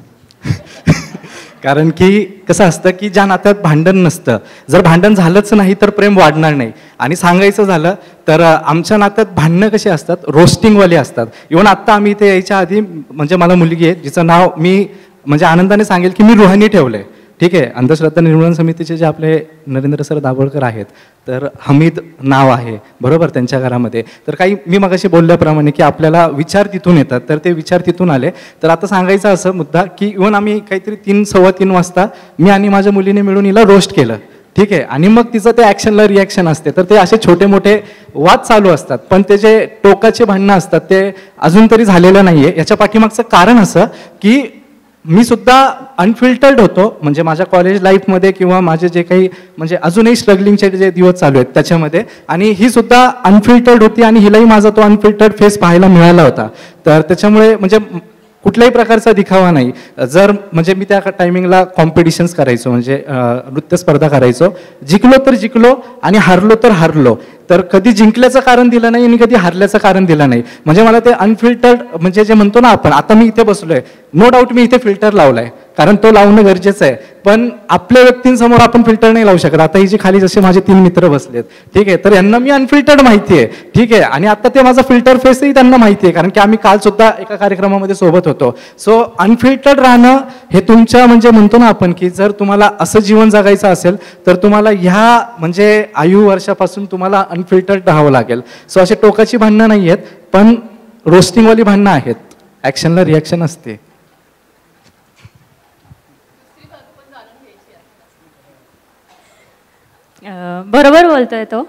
कारण की कसं असतं की ज्या नात्यात भांडण नसतं, जर भांडण झालंच नाही तर प्रेम वाढणार नाही. आणि सांगायचं झालं तर आमच्या नात्यात भांडणं कशी असतात, रोस्टिंगवाले असतात. इव्हन आत्ता आम्ही इथे यायच्या आधी म्हणजे मला मुलगी आहे जिचं नाव मी म्हणजे आनंदाने सांगेल की मी रुहानी ठेवलं आहे. ठीक आहे, अंधश्रद्धा निर्मूलन समितीचे जे आपले नरेंद्र सर दाभोळकर आहेत, तर हमीद नाव आहे बरोबर त्यांच्या घरामध्ये. तर काही मी मगाशी बोलल्याप्रमाणे की आपल्याला विचार तिथून येतात, तर ते विचार तिथून आले. तर आता सांगायचं असं मुद्दा की इव्हन आम्ही काहीतरी 3-3:15 वाजता मी आणि माझ्या मुलीने मिळून हिला रोस्ट केलं. ठीक आहे, आणि मग तिचं ते ॲक्शनला रिॲक्शन असते. तर ते असे छोटे मोठे वाद चालू असतात, पण ते जे टोकाचे भांडणं असतात ते अजून तरी झालेलं नाही आहे. याच्या पाठीमागचं कारण असं की मी सुद्धा अनफिल्टर्ड होतो, म्हणजे माझ्या कॉलेज लाईफमध्ये किंवा माझे जे काही म्हणजे अजूनही स्ट्रगलिंगचे जे दिवस चालू आहेत त्याच्यामध्ये, आणि ही सुद्धा अनफिल्टर्ड होती आणि हिलाही माझा तो अनफिल्टर्ड फेस पाहायला मिळाला होता. तर त्याच्यामुळे म्हणजे कुठल्याही प्रकारचा दिखावा नाही. जर म्हणजे मी त्या टायमिंगला कॉम्पिटिशन्स करायचो, म्हणजे नृत्य स्पर्धा करायचो, जिंकलो तर जिंकलो आणि हारलो तर हारलो. तर कधी जिंकल्याचं कारण दिलं नाही आणि कधी हारल्याचं कारण दिलं नाही. म्हणजे मला ते अनफिल्टर्ड म्हणजे जे म्हणतो ना आपण, आता मी इथे बसलोय, नो डाऊट मी इथे फिल्टर लावलाय कारण तो लावणं गरजेचं आहे, पण आपल्या व्यक्तींसमोर आपण फिल्टर नाही लावू शकत. आता ही जी खाली जसे माझे 3 मित्र बसलेत, ठीक आहे, तर यांना मी अनफिल्टर्ड माहिती आहे. ठीक आहे, आणि आता ते माझा फिल्टर फेसही त्यांना माहिती आहे कारण की आम्ही काल सुद्धा एका कार्यक्रमामध्ये सोबत होतो. सो अनफिल्टर्ड राहणं हे तुमच्या म्हणजे म्हणतो ना आपण की जर तुम्हाला असं जीवन जगायचं असेल तर तुम्हाला ह्या म्हणजे आयु वर्षापासून तुम्हाला अनफिल्टर्ड राहावं लागेल. सो असे टोकाची भांडणं नाही आहेत, पण रोस्टिंगवाली भांडणं आहेत, ॲक्शनला रिॲक्शन असते. बरोबर बोलतोय तो.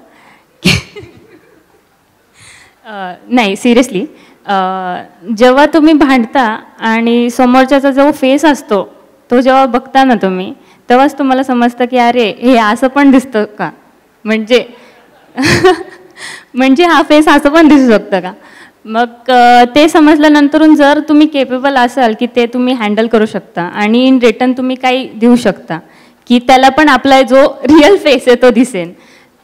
नाही सिरियसली, जेव्हा तुम्ही भांडता आणि समोरच्याचा जो फेस असतो तो जेव्हा बघता ना तुम्ही, तेव्हाच तुम्हाला समजतं की अरे हे असं पण दिसतं का, म्हणजे म्हणजे हा फेस असं पण दिसू शकतं का. मग ते समजल्यानंतरून जर तुम्ही केपेबल असाल की ते तुम्ही हँडल करू शकता आणि इन रिटर्न तुम्ही काही देऊ शकता की त्याला पण आपला जो रिअल फेस आहे तो दिसेल,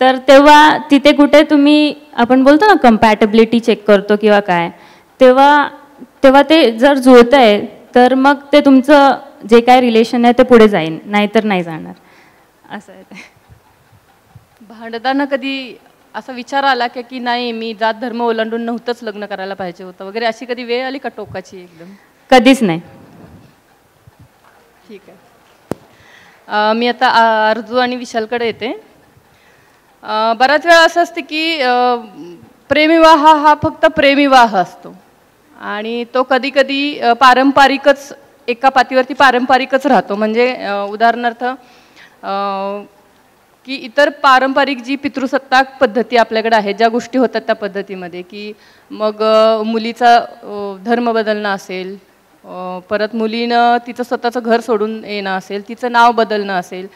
तर तेव्हा तिथे कुठे तुम्ही आपण बोलतो ना कम्पॅटेबिलिटी चेक करतो किंवा काय, तेव्हा ते जर जुळतं आहे तर मग ते तुमचं जे काय रिलेशन आहे ते पुढे जाईल, नाहीतर नाही जाणार असं आहे ते. भांडताना कधी असा विचार आला की नाही मी जात धर्म ओलांडून नव्हतंच लग्न करायला पाहिजे होतं वगैरे, अशी कधी वेळ आली का टोकाची? एकदम कधीच नाही. ठीक आहे. मी आता अर्जू आणि विशालकडे येते. बऱ्याच वेळा असं असते की प्रेमविवाह हा फक्त प्रेमविवाह असतो आणि तो कधी कधी पारंपरिकच एका पातीवरती पारंपरिकच राहतो. म्हणजे उदाहरणार्थ की इतर पारंपरिक जी पितृसत्ताक पद्धती आपल्याकडे आहेत, ज्या गोष्टी होतात त्या पद्धतीमध्ये की मग मुलीचा धर्म बदलणं असेल, परत मुलीनं तिचं स्वतःचं घर सोडून येणं असेल, तिचं नाव बदलणं असेल,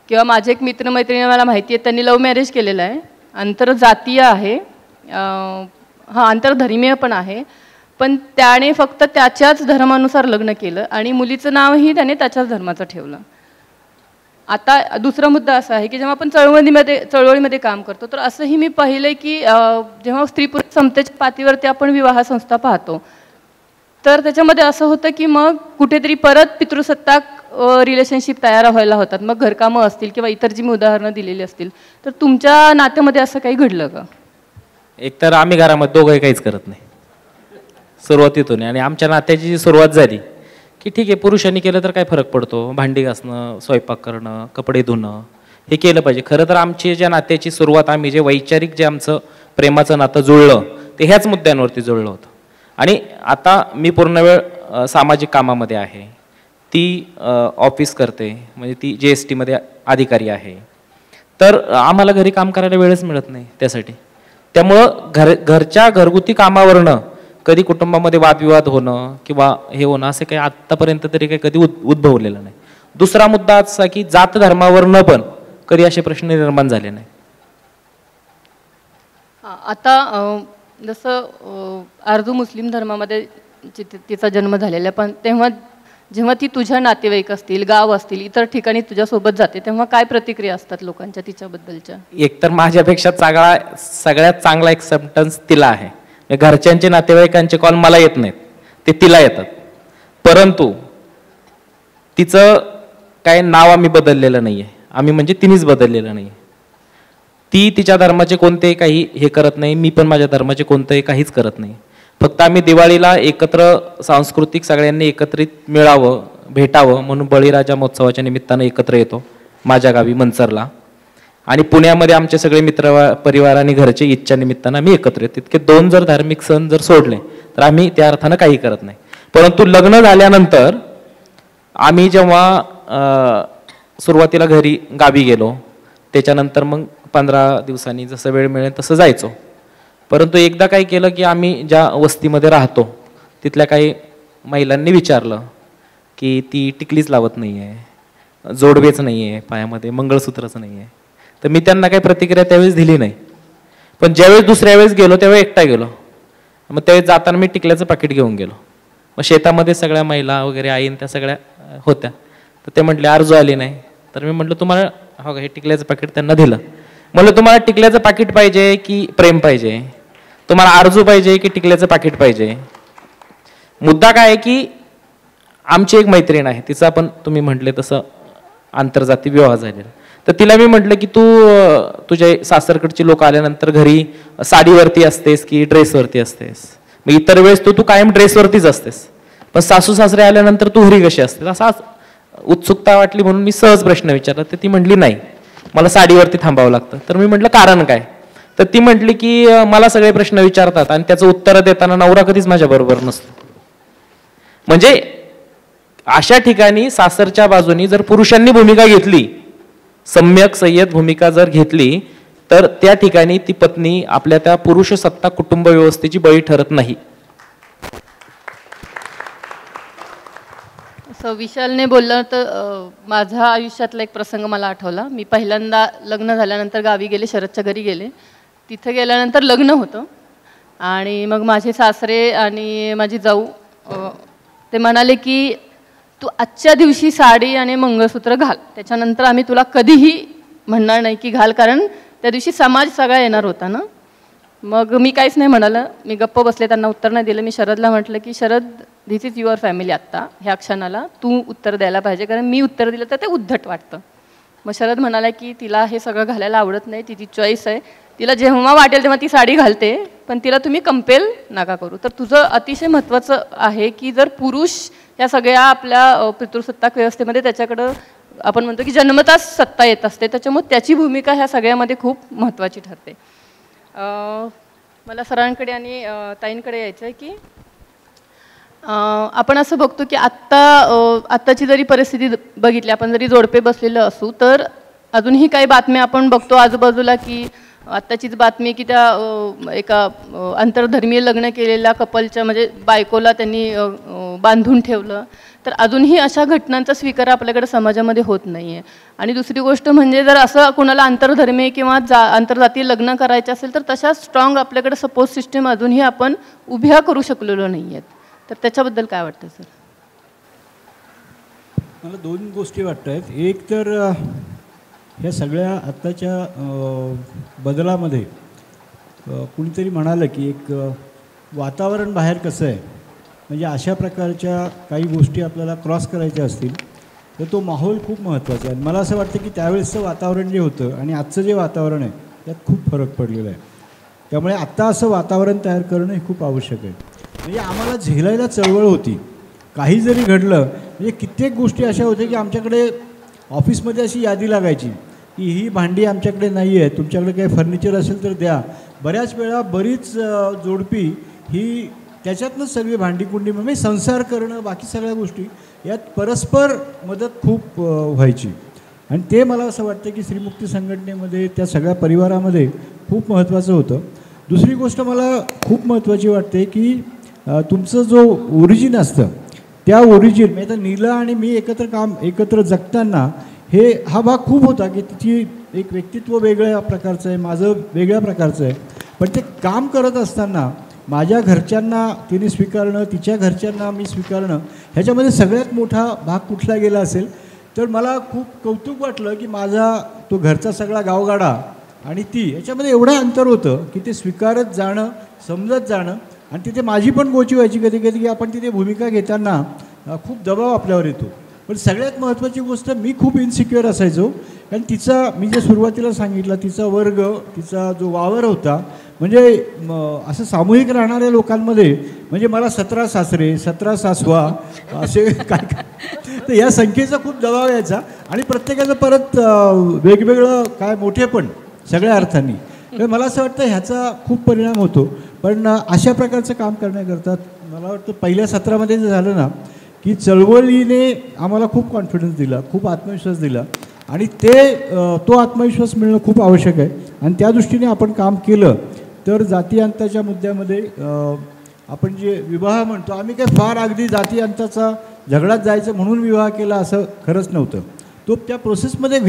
किंवा माझे एक मित्रमैत्रिणी मला माहिती आहे त्यांनी लव्ह मॅरेज केलेलं आहे, आंतरजातीय आहे, हां आंतरधर्मीय पण आहे, पण त्याने फक्त त्याच्याच धर्मानुसार लग्न केलं आणि मुलीचं नावही त्याने त्याच्याच धर्माचं ठेवलं. आता दुसरा मुद्दा असा आहे की जेव्हा आपण चळवळीमध्ये काम करतो तर असंही मी पाहिलं की जेव्हा स्त्री पुरुष समतेच्या पातळीवरती आपण विवाह संस्था पाहतो तर त्याच्यामध्ये असं होतं की मग कुठेतरी परत पितृसत्ताक रिलेशनशिप तयार व्हायला होतात, मग घरकामं असतील किंवा इतर जी मी उदाहरणं दिलेली असतील. तर तुमच्या नात्यामध्ये असं काही घडलं का? एकतर आम्ही घरामध्ये दोघंही काहीच करत नाही सुरुवातीतून, आणि आमच्या नात्याची जी सुरुवात झाली की ठीक आहे पुरुषांनी केलं तर काय फरक पडतो, भांडी घासणं, स्वयंपाक करणं, कपडे धुणं हे केलं पाहिजे. खरं तर आमची ज्या नात्याची सुरुवात आम्ही जे वैचारिक जे आमचं प्रेमाचं नातं जुळलं ते ह्याच मुद्द्यांवरती जुळलं होतं. आणि आता मी पूर्ण वेळ सामाजिक कामामध्ये आहे, ती ऑफिस करते, म्हणजे ती GSTमध्ये अधिकारी आहे. तर आम्हाला घरी काम करायला वेळच मिळत नाही त्यासाठी. त्यामुळं घरच्या घरगुती कामावरनं कधी कुटुंबामध्ये वादविवाद होणं किंवा हे होणं असं काही आत्तापर्यंत तरी काही कधी उद्भवलेलं नाही. दुसरा मुद्दा असा की जात धर्मावरनं पण कधी असे प्रश्न निर्माण झाले नाही. आता जसं आरजू मुस्लिम धर्मामध्ये तिचा जन्म झालेला आहे, पण जेव्हा ती तुझ्या नातेवाईक असतील, गाव असतील, इतर ठिकाणी तुझ्यासोबत जाते तेव्हा काय प्रतिक्रिया असतात लोकांच्या तिच्याबद्दलच्या? एकतर माझ्यापेक्षा सगळ्यात चांगला एक्सेप्टन्स तिला आहे. घरच्यांचे नातेवाईकांचे कॉल मला येत नाहीत, ते तिला येतात. परंतु तिचं काय नाव आम्ही बदललेलं नाही आहे, आम्ही म्हणजे तिनेच बदललेलं नाही आहे. ती तिच्या धर्माचे कोणतेही काही हे करत नाही, मी पण माझ्या धर्माचे कोणतेही काहीच करत नाही. फक्त आम्ही दिवाळीला एकत्र सांस्कृतिक सगळ्यांनी एकत्रित मिळावं, भेटावं म्हणून बळीराजा महोत्सवाच्या निमित्तानं एकत्र येतो माझ्या गावी मंचरला. आणि पुण्यामध्ये आमचे सगळे मित्र परिवार आणि घरचे ईदच्या निमित्तानं आम्ही एकत्र येतो. तितके 2 जर धार्मिक सण जर सोडले तर आम्ही त्या अर्थानं काही करत नाही. परंतु लग्न झाल्यानंतर आम्ही जेव्हा सुरुवातीला घरी गावी गेलो, त्याच्यानंतर मग 15 दिवसांनी जसं वेळ मिळेल तसं जायचो. परंतु एकदा काय केलं की आम्ही ज्या वस्तीमध्ये राहतो तिथल्या काही महिलांनी विचारलं की ती टिकलीच लावत नाही आहे, जोडवेच नाही आहे पायामध्ये, मंगळसूत्रच नाही आहे. तर मी त्यांना काही प्रतिक्रिया त्यावेळेस दिली नाही. पण ज्यावेळेस दुसऱ्या वेळेस गेलो त्यावेळेस एकटा गेलो. मग त्यावेळेस जाताना मी टिकल्याचं पाकिट घेऊन गेलो. मग शेतामध्ये सगळ्या महिला वगैरे आईन त्या सगळ्या होत्या. तर ते म्हटले आरजू आली नाही. तर मी म्हटलं तुम्हाला हो का हे टिकल्याचं पाकिट त्यांना दिलं. म्हटलं तुम्हाला टिकल्याचं पाकिट पाहिजे की प्रेम पाहिजे, तुम्हाला आरजू पाहिजे की टिकल्याचं पाकिट पाहिजे? मुद्दा काय आहे की आमची एक मैत्रीण आहे, तिचा पण तुम्ही म्हटले तसं आंतरजाती विवाह झालेला. तर तिला मी म्हटलं की तू तुझ्या सासरकडची लोक आल्यानंतर घरी साडीवरती असतेस की ड्रेसवरती असतेस? मग इतर वेळेस तू कायम ड्रेसवरतीच असतेस, पण सासू सासरे आल्यानंतर तू घरी कशी असतेस? असा उत्सुकता वाटली म्हणून मी सहज प्रश्न विचारला. तर ती म्हटली नाही मला साडीवरती थांबावं लागतं. तर मी म्हटलं कारण काय? तर ती म्हटली की मला सगळे प्रश्न विचारतात आणि त्याचं उत्तर देताना नवरा कधीच माझ्या बरोबर नसतो. म्हणजे अशा ठिकाणी सासरच्या बाजूनी जर पुरुषांनी भूमिका घेतली, सम्यक संयत भूमिका जर घेतली, तर त्या ठिकाणी ती पत्नी आपल्या त्या पुरुष सत्ता कुटुंब व्यवस्थेची बळी ठरत नाही. असं विशालने बोललं तर माझ्या आयुष्यातला एक प्रसंग मला आठवला. मी पहिल्यांदा लग्न झाल्यानंतर गावी गेले, शरदच्या घरी गेले. तिथं गेल्यानंतर लग्न होतं आणि मग माझे सासरे आणि माझी जाऊ ते म्हणाले की तू आजच्या दिवशी साडी आणि मंगळसूत्र घाल, त्याच्यानंतर आम्ही तुला कधीही म्हणणार नाही की घाल, कारण त्या दिवशी समाज सगळा येणार होता ना. मग मी काहीच नाही म्हणालं, मी गप्प बसले, त्यांना उत्तर नाही दिलं. मी शरदला म्हटलं की Sharad this is your family, आत्ता ह्या क्षणाला तू उत्तर द्यायला पाहिजे, कारण मी उत्तर दिलं तर ते उद्धट वाटतं. मग शरद म्हणाला की तिला हे सगळं घालायला आवडत नाही, तिची चॉईस आहे, तिला जेव्हा वाटेल तेव्हा ती साडी घालते, पण तिला तुम्ही कंपेल नका करू. तर तुझं अतिशय महत्त्वाचं आहे की जर पुरुष या सगळ्या आपल्या पितृसत्ताक व्यवस्थेमध्ये त्याच्याकडं आपण म्हणतो की जन्मताच सत्ता येत असते, त्याच्यामुळे त्याची भूमिका ह्या सगळ्यामध्ये खूप महत्त्वाची ठरते. मला सरांकडे आणि ताईंकडे यायचं आहे की आपण असं बघतो की आत्ताची जरी परिस्थिती बघितली, आपण जरी जोडपे बसलेलं असू, तर अजूनही काही बातम्या आपण बघतो आजूबाजूला की आत्ताचीच बातमी की त्या एका आंतरधर्मीय लग्न केलेल्या कपलच्या म्हणजे बायकोला त्यांनी बांधून ठेवलं. तर अजूनही अशा घटनांचा स्वीकार आपल्याकडे समाजामध्ये होत नाही आहे. आणि दुसरी गोष्ट म्हणजे जर असं कोणाला आंतरधर्मीय किंवा आंतरजातीय लग्न करायचं असेल तर तशा स्ट्रॉंग आपल्याकडे सपोर्ट सिस्टम अजूनही आपण उभ्या करू शकलेलो नाही आहेत. तर त्याच्याबद्दल काय वाटतं सर? मला 2 गोष्टी वाटत आहेत. एक तर ह्या सगळ्या आत्ताच्या बदलामध्ये कुणीतरी म्हणालं की एक वातावरण बाहेर कसं आहे, म्हणजे अशा प्रकारच्या काही गोष्टी आपल्याला क्रॉस करायच्या असतील तर तो माहोल खूप महत्त्वाचा आहे. मला असं वाटतं की त्यावेळेसचं वातावरण जे होतं आणि आजचं जे वातावरण आहे त्यात खूप फरक पडलेला आहे. त्यामुळे आत्ता असं वातावरण तयार करणं हे खूप आवश्यक आहे. म्हणजे आम्हाला झेलायला चळवळ होती, काही जरी घडलं म्हणजे कित्येक गोष्टी अशा होत्या की आमच्याकडे ऑफिसमध्ये अशी यादी लागायची की ही भांडी आमच्याकडे नाही आहे, तुमच्याकडे काही फर्निचर असेल तर द्या. बऱ्याच वेळा बरीच जोडपी ही त्याच्यातनंच सगळी भांडीकुंडी म्हणजे संसार करणं बाकी सगळ्या गोष्टी यात परस्पर मदत खूप व्हायची. आणि ते मला असं वाटतं की स्त्रीमुक्ती संघटनेमध्ये त्या सगळ्या परिवारामध्ये खूप महत्त्वाचं होतं. दुसरी गोष्ट मला खूप महत्त्वाची वाटते की तुमचं जो ओरिजिन असतं त्या ओरिजिन म्हणजे आता नीला आणि मी एकत्र जगताना हा भाग खूप होता की तिची एक व्यक्तित्व वेगळ्या प्रकारचं आहे, माझं वेगळ्या प्रकारचं आहे. पण ते काम करत असताना माझ्या घरच्यांना तिने स्वीकारणं, तिच्या घरच्यांना मी स्वीकारणं, ह्याच्यामध्ये सगळ्यात मोठा भाग कुठला गेला असेल तर मला खूप कौतुक वाटलं की माझा तो घरचा सगळा गावगाडा आणि ती याच्यामध्ये एवढं अंतर होतं की ते स्वीकारत जाणं, समजत जाणं. आणि तिथे माझी पण गोची व्हायची कधी कधी की आपण तिथे भूमिका घेताना खूप दबाव आपल्यावर येतो. पण सगळ्यात महत्त्वाची गोष्ट मी खूप इन्सिक्युअर असायचो कारण मी जे सुरुवातीला सांगितलं तिचा वर्ग, तिचा जो वावर होता म्हणजे असं सामूहिक राहणाऱ्या लोकांमध्ये म्हणजे मला 17 सासरे 17 सासवा असे काय तर या संख्येचा खूप दबाव यायचा आणि प्रत्येकाचं परत वेगवेगळं काय मोठेपण सगळ्या अर्थांनी. तर मला असं वाटतं ह्याचा खूप परिणाम होतो. पण अशा प्रकारचं काम करण्याकरता मला वाटतं पहिल्या सत्रामध्ये जे झालं ना की चळवळीने आम्हाला खूप कॉन्फिडन्स दिला, खूप आत्मविश्वास दिला आणि तो आत्मविश्वास मिळणं खूप आवश्यक आहे. आणि त्या दृष्टीने आपण काम केलं तर जातीअंताच्या मुद्द्यामध्ये आपण जे विवाह म्हणतो आम्ही काय फार अगदी जातीअंताचा झगडात जायचं म्हणून विवाह केला असं खरंच नव्हतं. तो त्या प्रोसेसमध्ये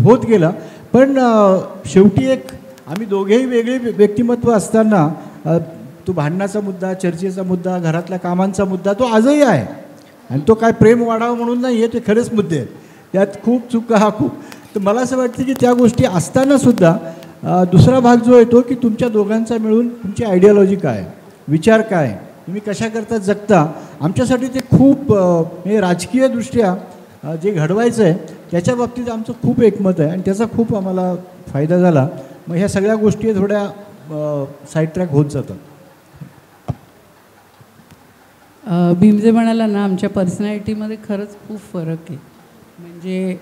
होत गेला. पण शेवटी आम्ही दोघेही वेगळे व्यक्तिमत्व असताना तो भांडणाचा मुद्दा, चर्चेचा मुद्दा, घरातल्या कामांचा मुद्दा तो आजही आहे. आणि तो काय प्रेम वाढावं म्हणून नाही आहे, ते खरेच मुद्दे आहेत. त्यात खूप चुका हा खूप. तर मला असं वाटतं की त्या गोष्टी असतानासुद्धा दुसरा भाग जो येतो की तुमच्या दोघांचा मिळून तुमची आयडियॉलॉजी काय, विचार काय, तुम्ही कशा करता जगता. आमच्यासाठी ते खूप म्हणजे राजकीयदृष्ट्या जे घडवायचं आहे त्याच्या बाबतीत आमचं खूप एकमत आहे आणि त्याचा खूप आम्हाला फायदा झाला. मग ह्या सगळ्या गोष्टी थोड्या साईड ट्रॅक होत जातात. भीमजे म्हणाला ना आमच्या पर्सनॅलिटीमध्ये खरंच खूप फरक आहे. म्हणजे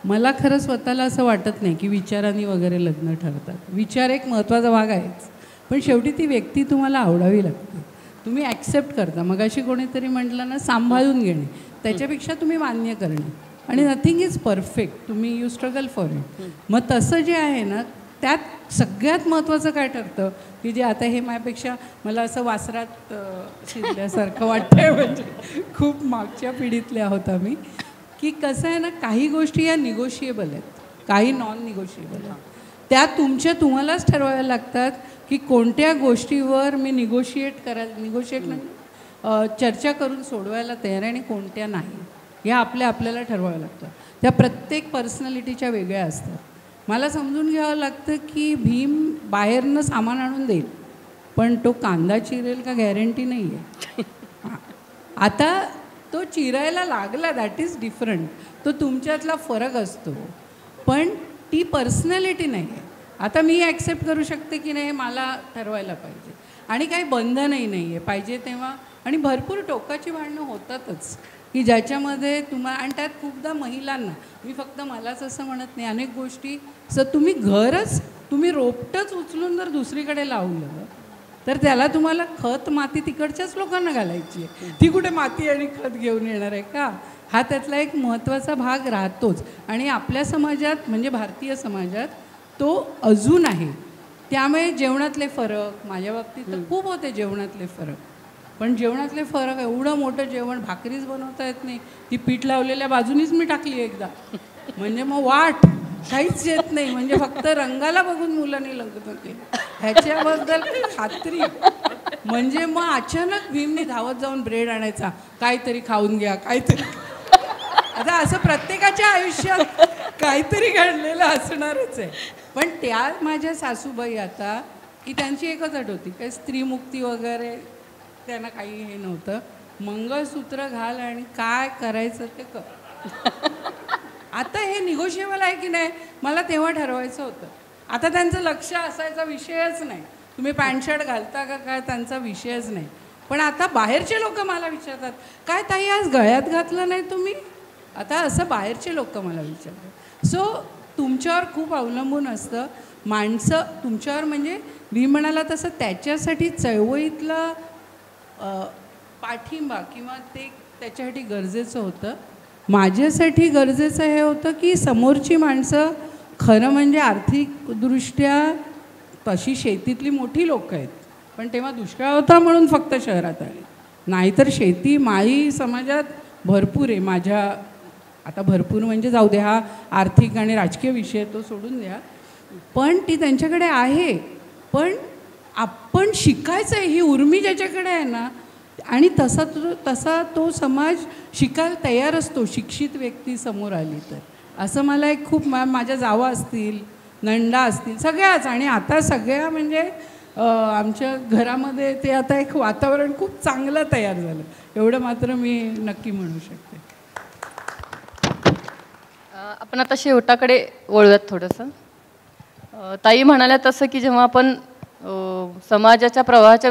मला खरं स्वतःला असं वाटत नाही की विचारांनी वगैरे लग्न ठरतात. विचार एक महत्त्वाचा भाग आहेच पण शेवटी ती व्यक्ती तुम्हाला आवडावी लागते, तुम्ही ॲक्सेप्ट करता. मग अशी कोणीतरी म्हटलं ना सांभाळून घेणे त्याच्यापेक्षा तुम्ही मान्य करणे आणि नथिंग इज परफेक्ट, तुम्ही यू स्ट्रगल फॉर इट. मग तसं जे आहे ना त्यात सगळ्यात महत्त्वाचं काय ठरतं की जे आता हे माझ्यापेक्षा मला असं वासरात शिरल्यासारखं वाटतंय म्हणजे खूप मागच्या पिढीतले आहोत आम्ही की कसं आहे ना काही गोष्टी या निगोशिएबल आहेत, काही नॉन निगोशिएबल आहेत. त्या तुम्हालाच ठरवाव्या लागतात की कोणत्या गोष्टीवर मी निगोशिएट नाही चर्चा करून सोडवायला तयार आहे आणि कोणत्या नाही ह्या आपल्याला ठरवाव्या लागतं. त्या प्रत्येक पर्सनॅलिटीच्या वेगळ्या असतात. मला समजून घ्यावं लागतं की भीम बाहेरनं सामान आणून देईल पण तो कांदा चिरेल का गॅरंटी नाही आहे. आता तो चिरायला लागला दॅट इज डिफरंट, तो तुमच्यातला फरक असतो पण ती पर्सनॅलिटी नाही आहे. आता मी ॲक्सेप्ट करू शकते की नाही मला ठरवायला पाहिजे आणि काही बंधनही नाही आहे पाहिजे तेव्हा. आणि भरपूर टोकाची भांडणं होतातच की ज्याच्यामध्ये आणि त्यात खूपदा महिलांना, मी फक्त मलाच असं म्हणत नाही, अनेक गोष्टी तुम्ही रोपटंच उचलून जर दुसरीकडे लावलं तर त्याला तुम्हाला खत माती तिकडच्याच लोकांना घालायची आहे. ती कुठे माती आणि खत घेऊन येणार आहे का? हा त्यातला एक महत्त्वाचा भाग राहतोच. आणि आपल्या समाजात म्हणजे भारतीय समाजात तो अजून आहे. त्यामुळे जेवणातले फरक माझ्या बाबतीत तर खूप होते जेवणातले फरक. पण जेवणातले फरक एवढं मोठं जेवण भाकरीच बनवता येत नाही, ती पीठ लावलेल्या बाजूनीच मी टाकली एकदा म्हणजे मग वाट काहीच येत नाही. म्हणजे फक्त रंगाला बघून मुलांनी लग्न केलं ह्याच्याबद्दल खात्री. म्हणजे मग अचानक भीमने धावत जाऊन ब्रेड आणायचा, काहीतरी खाऊन घ्या काहीतरी. आता असं प्रत्येकाच्या आयुष्यात काहीतरी घडलेलं असणारच आहे. पण त्या माझ्या सासूबाई आता की त्यांची एकच अट होती काय स्त्रीमुक्ती वगैरे त्यांना काही हे नव्हतं. मंगळसूत्र घाल आणि काय करायचं ते कर. आता हे निगोशिएबल आहे की नाही मला तेव्हा ठरवायचं होतं. आता त्यांचं लक्ष असायचा विषयच नाही. तुम्ही पॅन्ट शर्ट घालता का काय त्यांचा विषयच नाही. पण आता बाहेरचे लोक मला विचारतात, काय ताई आज गळ्यात घातलं नाही तुम्ही? आता असं बाहेरचे लोक मला विचारतात. सो तुमच्यावर खूप अवलंबून असतं. माणसं तुमच्यावर, म्हणजे मी म्हणाला तसं त्याच्यासाठी चळवळीतला पाठिंबा किंवा ते त्याच्यासाठी गरजेचं होतं. माझ्यासाठी गरजेचं हे होतं की समोरची माणसं खरं म्हणजे आर्थिकदृष्ट्या तशी शेतीतली मोठी लोक आहेत, पण तेव्हा दुष्काळ होता म्हणून फक्त शहरात आले, नाहीतर शेती माळी समाजात भरपूर आहे. माझ्या आता भरपूर म्हणजे जाऊ दे, हा आर्थिक आणि राजकीय विषय तो सोडून द्या, पण ती त्यांच्याकडे आहे. पण आपण शिकायचं आहे, ही उर्मी ज्याच्याकडे आहे ना, आणि तसा तो समाज शिकायला तयार असतो शिक्षित व्यक्ती समोर आली तर. असं मला एक खूप माझ्या जावा असतील, नंदा असतील, सगळ्याच, आणि आता सगळ्या म्हणजे आमच्या घरामध्ये ते आता एक वातावरण खूप चांगलं तयार झालं, एवढं मात्र मी नक्की म्हणू शकते. आपण आता शेवटाकडे वळूयात थोडंसं. ताई म्हणाल्या तसं की जेव्हा आपण समाजाच्या प्रवाहाच्या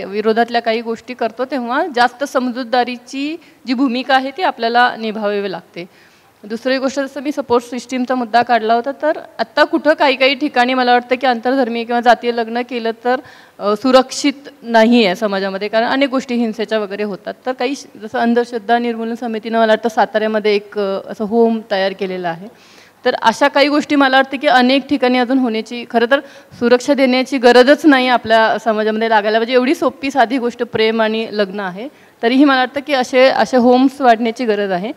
विरोधातल्या काही गोष्टी करतो तेव्हा जास्त समजूतदारीची जी भूमिका आहे ती आपल्याला निभावावी लागते. दुसरी गोष्ट, जसं मी सपोर्ट सिस्टीमचा मुद्दा काढला होता, तर आत्ता कुठं काही ठिकाणी मला वाटतं की आंतरधर्मीय किंवा जातीय लग्न केलं तर सुरक्षित नाही आहे समाजामध्ये, कारण अनेक गोष्टी हिंसेच्या वगैरे होतात. तर काही जसं अंधश्रद्धा निर्मूलन समितीनं मला वाटतं साताऱ्यामध्ये एक असं होम तयार केलेलं आहे. तर अशा काही गोष्टी मला वाटतं की अनेक ठिकाणी अजून होण्याची, खरं तर सुरक्षा देण्याची गरजच नाही आपल्या समाजामध्ये लागायला पाहिजे. एवढी सोपी साधी गोष्ट प्रेम आणि लग्न आहे, तरीही मला वाटतं की असे होम्स वाढण्याची गरज आहे.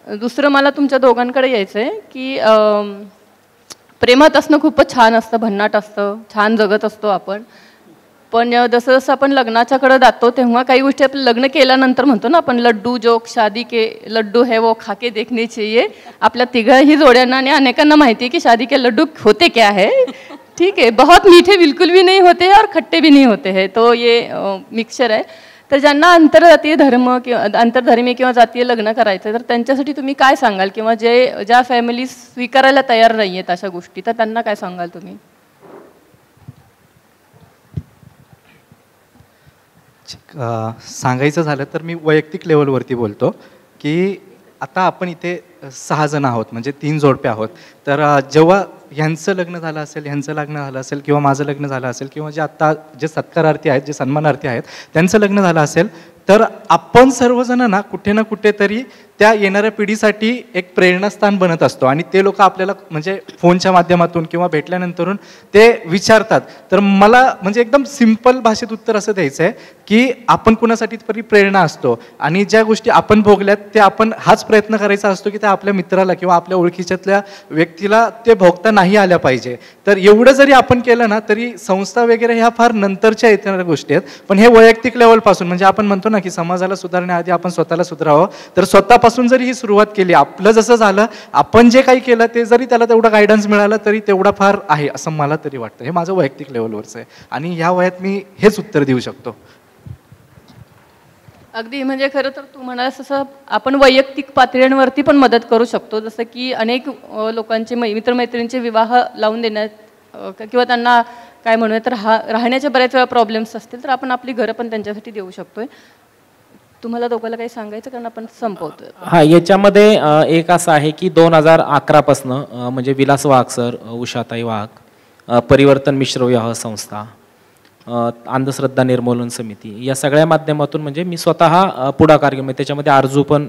दुसरं मला तुमच्या दोघांकडे यायचं आहे की प्रेमात असणं खूपच छान असतं, भन्नाट असतं, छान जगत असतो आपण, पण जसं जसं आपण लग्नाच्याकडे जातो तेव्हा काही गोष्टी आपण लग्न केल्यानंतर म्हणतो ना आपण, लड्डू जोक शादी के लड्डू है वो खाके देखने चाहिए. आपल्या तिघही जोड्यांना आणि अनेकांना माहिती आहे की शादी के लड्डू होते क्या है, ठीक है, बहुत मीठे बिल्कुल भी नहीं होते और खट्टे भी नहीं होते हैं, तो ये मिक्सचर आहे. तर ज्यांना आंतरजातीय धर्म किंवा आंतरधर्मीय किंवा जातीय लग्न करायचं तर त्यांच्यासाठी तुम्ही काय सांगाल, किंवा ज्या फॅमिली स्वीकारायला तयार नाही आहेत अशा गोष्टी, तर त्यांना काय सांगाल तुम्ही? सांगायचं झालं तर मी वैयक्तिक लेवलवरती बोलतो की आता आपण इथे 6 जण आहोत, म्हणजे 3 जोडपे आहोत. तर जेव्हा ह्यांचं लग्न झालं असेल, ह्यांचं लग्न झालं असेल, किंवा माझं लग्न झालं असेल, किंवा जे सत्कारार्थी आहेत, जे सन्मानार्थी आहेत, त्यांचं लग्न झालं असेल, तर आपण सर्वजण ना कुठे तरी त्या येणाऱ्या पिढीसाठी एक प्रेरणास्थान बनत असतो. आणि ते लोक आपल्याला म्हणजे फोनच्या माध्यमातून किंवा भेटल्यानंतरून ते विचारतात. तर मला म्हणजे एकदम सिंपल भाषेत उत्तर असं द्यायचं आहे की आपण कुणासाठी तरी प्रेरणा असतो, आणि ज्या गोष्टी आपण भोगल्यात ते आपण हाच प्रयत्न करायचा असतो की त्या आपल्या मित्राला किंवा आपल्या ओळखीच्यातल्या व्यक्तीला ते भोगता नाही आल्या पाहिजे. तर एवढं जरी आपण केलं ना तरी संस्था वगैरे ह्या फार नंतरच्या येणाऱ्या गोष्टी आहेत. पण हे वैयक्तिक लेवलपासून, म्हणजे आपण म्हणतो ना की समाजाला सुधारण्याआधी आपण स्वतःला सुधारावं, तर स्वतःपासून जरी ही सुरुवात केली, आपलं जसं झालं, आपण जे काही केलं ते जरी त्याला तेवढा गायडन्स मिळाला तरी तेवढा फार आहे असं मला तरी वाटतं. हे माझं वैयक्तिक लेवलवरचं आहे आणि ह्या वयात मी हेच उत्तर देऊ शकतो. अगदी, म्हणजे खरं तर तू म्हणालास तसं आपण वैयक्तिक पातळ्यांवरती पण मदत करू शकतो. जसं की अनेक लोकांचे मित्रमैत्रिणींचे विवाह लावून देण्यात किंवा त्यांना काय म्हणूया तर राहण्याच्या बऱ्याच वेळा प्रॉब्लेम्स असतील, तर आपण आपली घरं पण त्यांच्यासाठी देऊ शकतोय. तुम्हाला दोघांना काही सांगायचं, कारण आपण संपवतोय. हां, याच्यामध्ये एक असं आहे की 2011 पासनं म्हणजे विलास वाघ सर, उषाताई वाघ, परिवर्तन मिश्र विवाह संस्था, अंधश्रद्धा निर्मूलन समिती, या सगळ्या माध्यमातून म्हणजे मी स्वतः पुढाकार घेऊन, त्याच्यामध्ये आरजू पण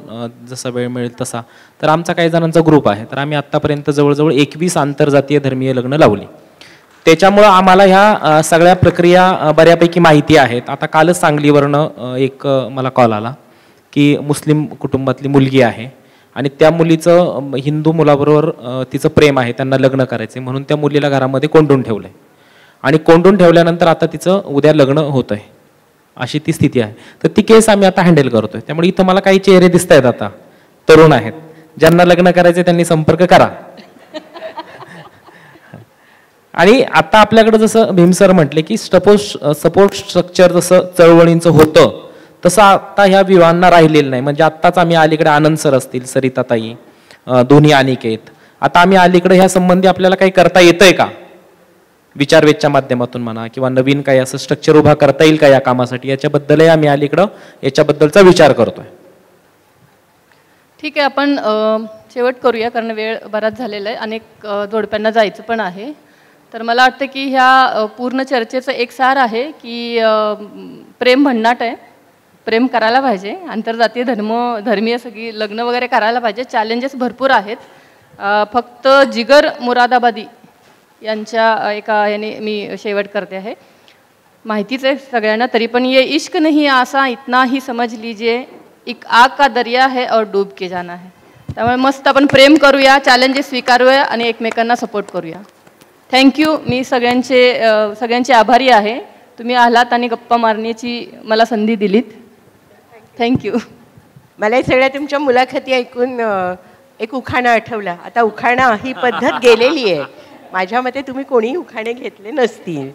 जसा वेळ मिळेल तसा, तर आमचा काही जणांचा ग्रुप आहे. तर आम्ही आत्तापर्यंत जवळजवळ 21 आंतरजातीय धर्मीय लग्न लावली. त्याच्यामुळं आम्हाला ह्या सगळ्या प्रक्रिया बऱ्यापैकी माहिती आहेत. आता कालच सांगलीवरनं एक मला कॉल आला की मुस्लिम कुटुंबातली मुलगी आहे आणि त्या मुलीचं हिंदू मुलाबरोबर तिचं प्रेम आहे, त्यांना लग्न करायचं म्हणून त्या मुलीला घरामध्ये कोंडून ठेवलं आहे, आणि कोंडून ठेवल्यानंतर आता तिचं उद्या लग्न होतं आहे, अशी ती स्थिती आहे. तर ती केस आम्ही आता हँडल करतोय. त्यामुळे इथं मला काही चेहरे दिसत आहेत, आता तरुण आहेत, ज्यांना लग्न करायचे त्यांनी संपर्क करा. आणि आता आपल्याकडे जसं भीम सर म्हटले की सपोर्ट स्ट्रक्चर जसं चळवळींचं होतं तसं आता ह्या विवाहांना राहिलेलं नाही. म्हणजे आत्ताच आम्ही अलीकडे आनंद सर असतील, सरिताताई, दोन्ही अनिकेत, आता आम्ही अलीकडे ह्या संबंधी आपल्याला काही करता येतंय का, विचारवेधच्या माध्यमातून म्हणा किंवा नवीन काही असं स्ट्रक्चर उभा करता येईल का या कामासाठी, याच्याबद्दलही आम्ही अलीकडं याच्याबद्दलचा विचार करतोय. ठीक आहे, आपण शेवट करूया कारण वेळ बराच झालेला आहे, अनेक जोडप्यांना जायचं पण आहे. तर मला वाटतं की ह्या पूर्ण चर्चेचं एक सार आहे की प्रेम भन्नाट आहे, प्रेम करायला पाहिजे, आंतरजातीय धर्मीय सगळी लग्न वगैरे करायला पाहिजे. चॅलेंजेस भरपूर आहेत. फक्त जिगर मुरादाबादी यांच्या एका याने मी शेवट करते आहे. माहितीच आहे सगळ्यांना, तरी पण ये इश्क नहीं आसा इतना ही समझ लीजिए, एक आग का दरिया है और डूब के जाना है. त्यामुळे मस्त आपण प्रेम करूया, चॅलेंजेस स्वीकारूया आणि एकमेकांना सपोर्ट करूया. थँक्यू. मी सगळ्यांचे आभारी आहे. तुम्ही आलात आणि गप्पा मारण्याची मला संधी दिलीत. थँक्यू. मला हे सगळ्या तुमच्या मुलाखती ऐकून एक उखाणा आठवला. आता उखाणा ही पद्धत गेलेली आहे. माझ्या मते तुम्ही कोणीही उखाणे घेतले नसतील,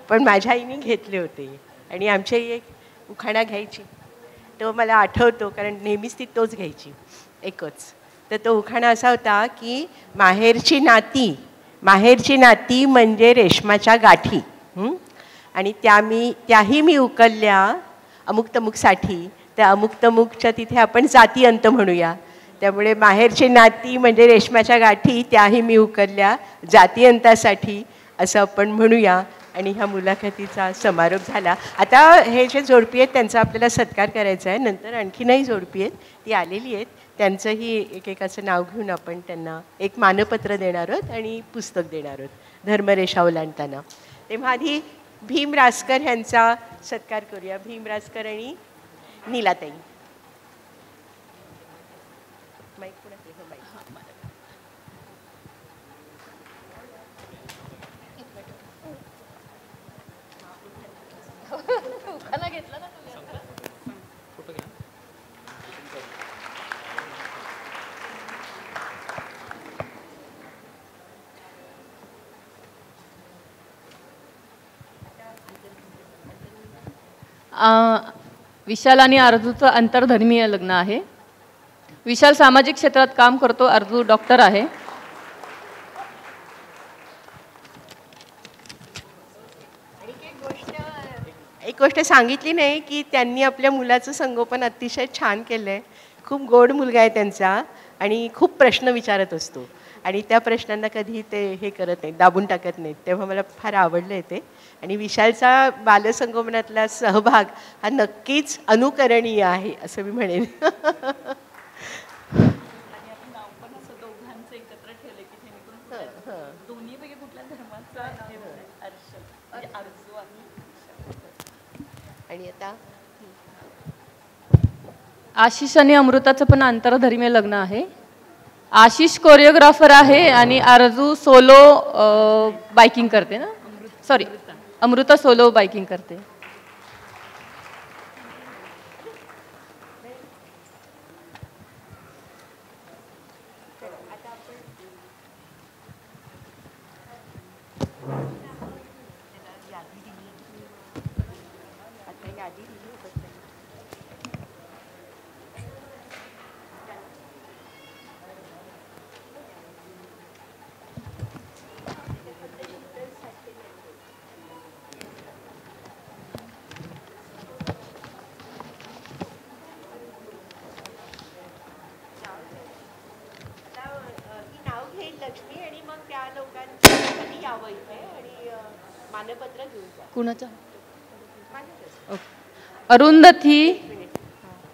पण माझ्या आईने घेतले होते आणि आमच्या आई एक उखाणा घ्यायची. तो मला आठवतो कारण नेहमीच ती तोच घ्यायची, एकच. तर तो उखाणा असा होता की माहेरची नाती म्हणजे रेशमाच्या गाठी, आणि त्याही मी उकलल्या अमुक तमुकसाठी, त्या अमुक तमुकच्या तिथे आपण जाती अंत म्हणूया. त्यामुळे माहेरची नाती म्हणजे रेशमाच्या गाठी, त्याही मी उकलल्या जाती अंतासाठी असं आपण म्हणूया. आणि ह्या मुलाखतीचा समारोप झाला. आता हे जे जोडपी आहेत त्यांचा आपल्याला सत्कार करायचा आहे. नंतर आणखीनही जोडपी आहेत, ती आलेली आहेत. त्यांचंही एकेकाचं नाव घेऊन आपण त्यांना एक मानपत्र देणार आहोत आणि पुस्तक देणार आहोत धर्मरेषा ओलांडताना. तेव्हा आधी भीम रासकर यांचा सत्कार करूया. भीम रासकर आणि नीलाताई. विशाल आणि अर्जूचं आंतरधर्मीय लग्न आहे. विशाल सामाजिक क्षेत्रात काम करतो, अर्जू डॉक्टर आहे. एक गोष्ट सांगितली नाही की त्यांनी आपल्या मुलाचं संगोपन अतिशय छान केलं आहे. खूप गोड मुलगा आहे त्यांचा आणि खूप प्रश्न विचारत असतो आणि त्या प्रश्नांना कधी ते हे करत नाहीत, दाबून टाकत नाहीत. तेव्हा मला फार आवडलं आहे ते. आणि विशालचा बालसंगोपनातला सहभाग हा नक्कीच अनुकरणीय आहे असं मी म्हणेन. आणि आता आशिष आणि अमृताचं पण आंतरधर्मीय लग्न आहे. आशिष कोरिओग्राफर आहे आणि अर्जू सोलो बायकिंग करते ना, सॉरी अमृता सोलो बायकिंग करते. अरुंधती.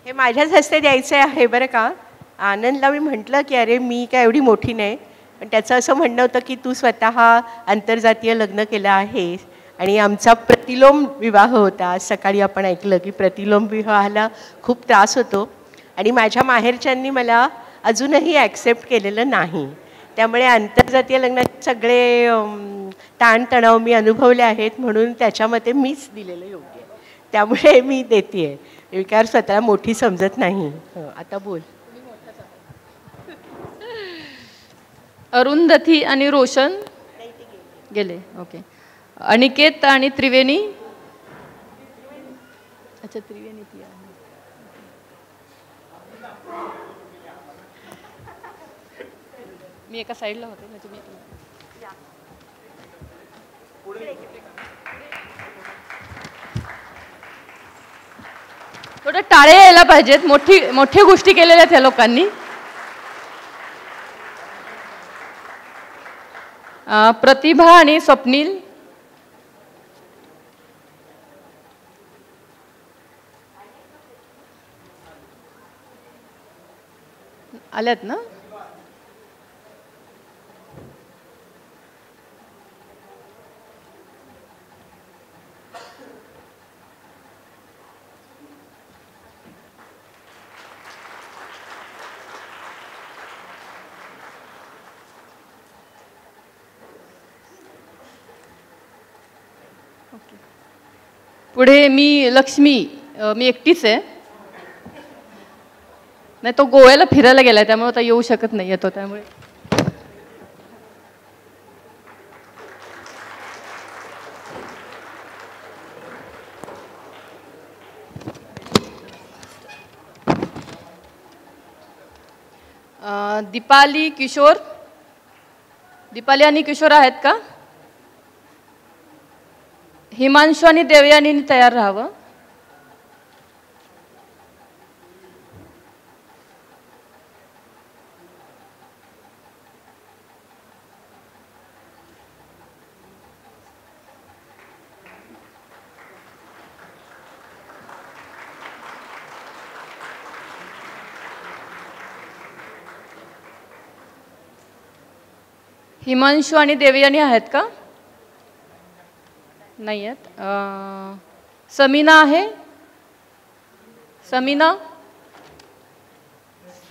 हे माझ्याच हस्ते द्यायचं आहे बरं का. आनंदला मी म्हटलं की अरे मी काय एवढी मोठी नाही, पण त्याचं असं म्हणणं होतं की तू स्वतः आंतरजातीय लग्न केलं आहे आणि आमचा प्रतिलोम विवाह होता. आज सकाळी आपण ऐकलं की प्रतिलोम विवाहाला खूप त्रास होतो आणि माझ्या माहेरच्यांनी मला अजूनही ॲक्सेप्ट केलेलं नाही. त्यामुळे आंतरजातीय लग्नात सगळे ताणतणाव मी अनुभवले आहेत, म्हणून त्याच्यामध्ये मीच दिलेलं योग्य आहे. त्यामुळे मी देते आहे. विकार स्वतःला मोठी समजत नाही. आता बोल. अरुंधती आणि रोशन गेले. ओके. अनिकेत आणि त्रिवेणी. अच्छा त्रिवेणी ती आहे. मी एका साईडला होते म्हणजे मी थोडं टाळे यायला पाहिजेत. मोठी गोष्टी केलेल्या आहेत या लोकांनी. प्रतिभा आणि स्वप्नील आल्यात ना? पुढे मी लक्ष्मी, मी एकटीच आहे. नाही, तो गोव्याला फिरायला गेलाय त्यामुळे आता येऊ शकत नाही येतो त्यामुळे. दीपाली किशोर, दीपाली आणि किशोर आहेत का? हिमांशू आणि देवयानींनी तयार राहावं. हिमांशू आणि देवयानी आहेत का? नाही आहेत. समीना आहे? समीना,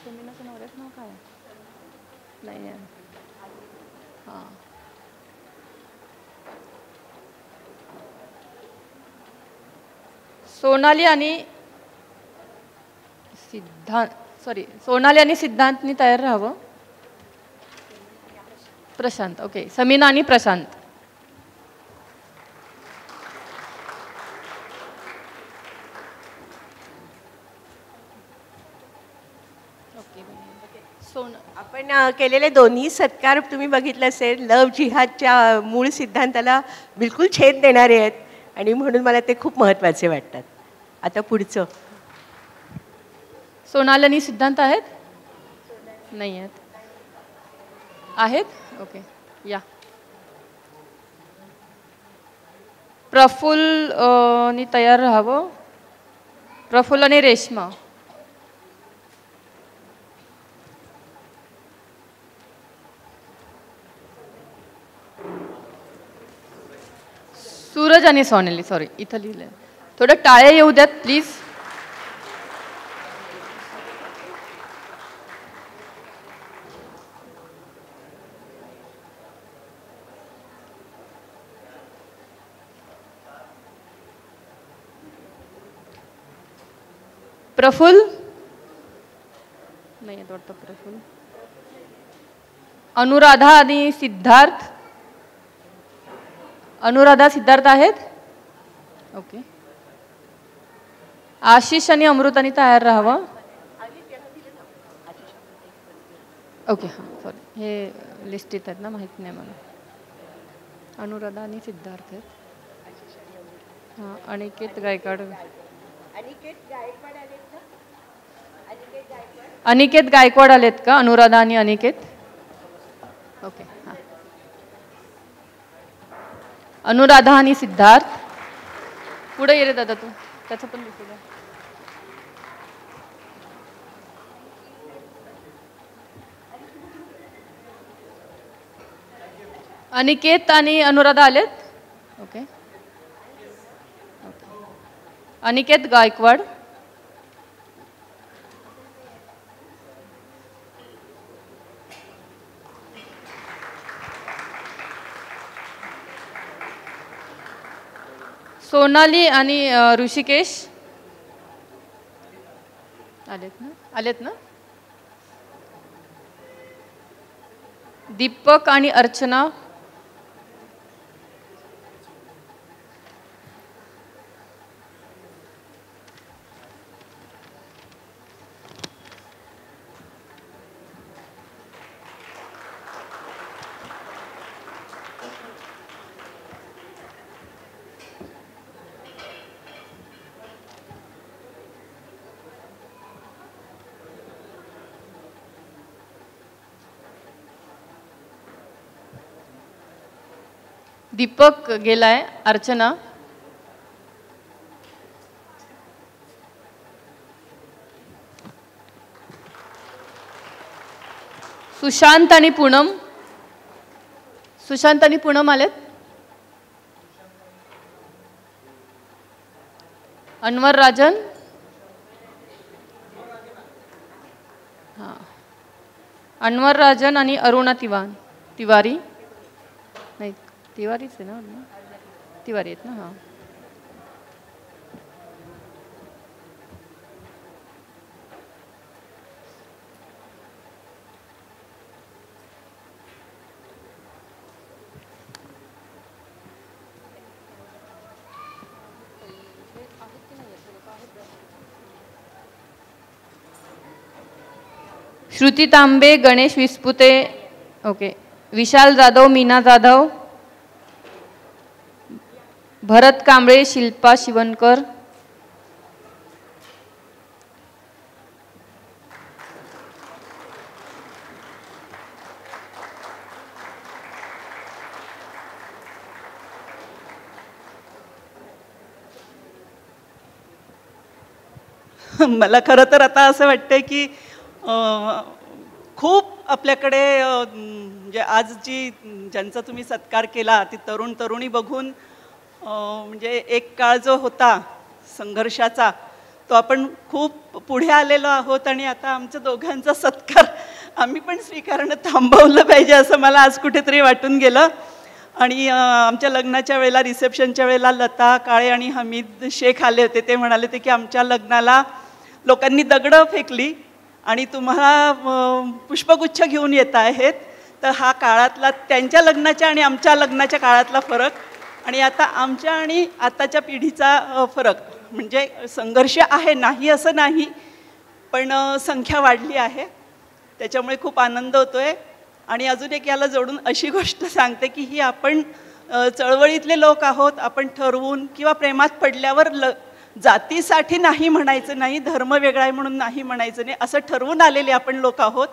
समीनाचं नाव काय? नाही आहे. हां, सोनाली आणि सिद्धांतनी तयार राहावं. प्रशांत, ओके. समीना आणि प्रशांत. आपण केलेले दोन्ही सत्कार तुम्ही बघितलं असेल, लव जिहादच्या मूळ सिद्धांताला बिलकुल छेद देणारे आहेत आणि म्हणून मला ते खूप महत्त्वाचे वाटतात. आता पुढचं. सोनाली आणि सिद्धांत आहेत? नाही आहेत. आहेत? ओके, या. प्रफुल्ल तयार राहावं. प्रफुल्ल आणि रेश्मा. सूरज आणि सोनाली, सॉरी इथं लिहिलंय. थोडं टाळे येऊ द्यात प्लीज. प्रफुल्ल नाही आहे वाटतं. प्रफुल्ल. अनुराधा आणि सिद्धार्थ. अनुराधा सिद्धार्थ आहेत? ओके. आशिष आणि अमृतानी तयार राहावं. ओके, हां, सॉरी हे लिस्टीत आहेत ना, माहीत नाही मला. अनुराधा आणि सिद्धार्थ आहेत. हां, अनिकेत गायकवाड. अनिकेत गायकवाड आलेत का? अनुराधा आणि अनिकेत. ओके, हां. अनुराधा आणि सिद्धार्थ. पुढे ये रे दादा तू, त्याचं पण लिहू द्या. अनिकेत आणि अनुराधा आलेत? ओके. अनिकेत गायकवाड. सोनाली आणि ऋषिकेश आलेत ना? आलेत ना? दीपक आणि अर्चना. दीपक गेलाय. अर्चना. सुशांत आणि पूनम. सुशांत आणि पूनम आलेत. अनवर राजन. हां, अनवर राजन आणि अरुणा तिवारी. नाही, तिवारीच आहे ना. तिवारी आहेत ना. हां. श्रुती तांबे, गणेश विस्पुते. ओके. विशाल जाधव, मीना जाधव, भरत कांबळे, शिल्पा शिवणकर. मला खरं तर आता असं वाटतंय की खूप आपल्याकडे म्हणजे आज ज्यांचा तुम्ही सत्कार केला ती तरुणी बघून म्हणजे एक काळ जो होता संघर्षाचा तो आपण खूप पुढे आलेलो आहोत आणि आता आमच्या दोघांचा सत्कार आम्ही पण स्वीकारणं थांबवलं पाहिजे असं मला आज कुठेतरी वाटून गेलं. आणि आमच्या लग्नाच्या वेळेला रिसेप्शनच्या वेळेला लता काळे आणि हमीद शेख आले होते. ते म्हणाले होते की आमच्या लग्नाला लोकांनी दगडं फेकली आणि तुम्हाला पुष्पगुच्छ घेऊन येत आहेत. तर हा काळातला त्यांच्या लग्नाच्या आणि आमच्या लग्नाच्या काळातला फरक आणि आता आमच्या आणि आताच्या पिढीचा फरक म्हणजे संघर्ष आहे नाही असं नाही पण संख्या वाढली आहे त्याच्यामुळे खूप आनंद होतोय. आणि अजून एक याला जोडून अशी गोष्ट सांगते की ही आपण चळवळीतले लोक आहोत. आपण ठरवून किंवा प्रेमात पडल्यावर जातीसाठी नाही म्हणायचं नाही, धर्म वेगळा आहे म्हणून नाही म्हणायचं नाही, असं ठरवून आलेले आपण लोक आहोत.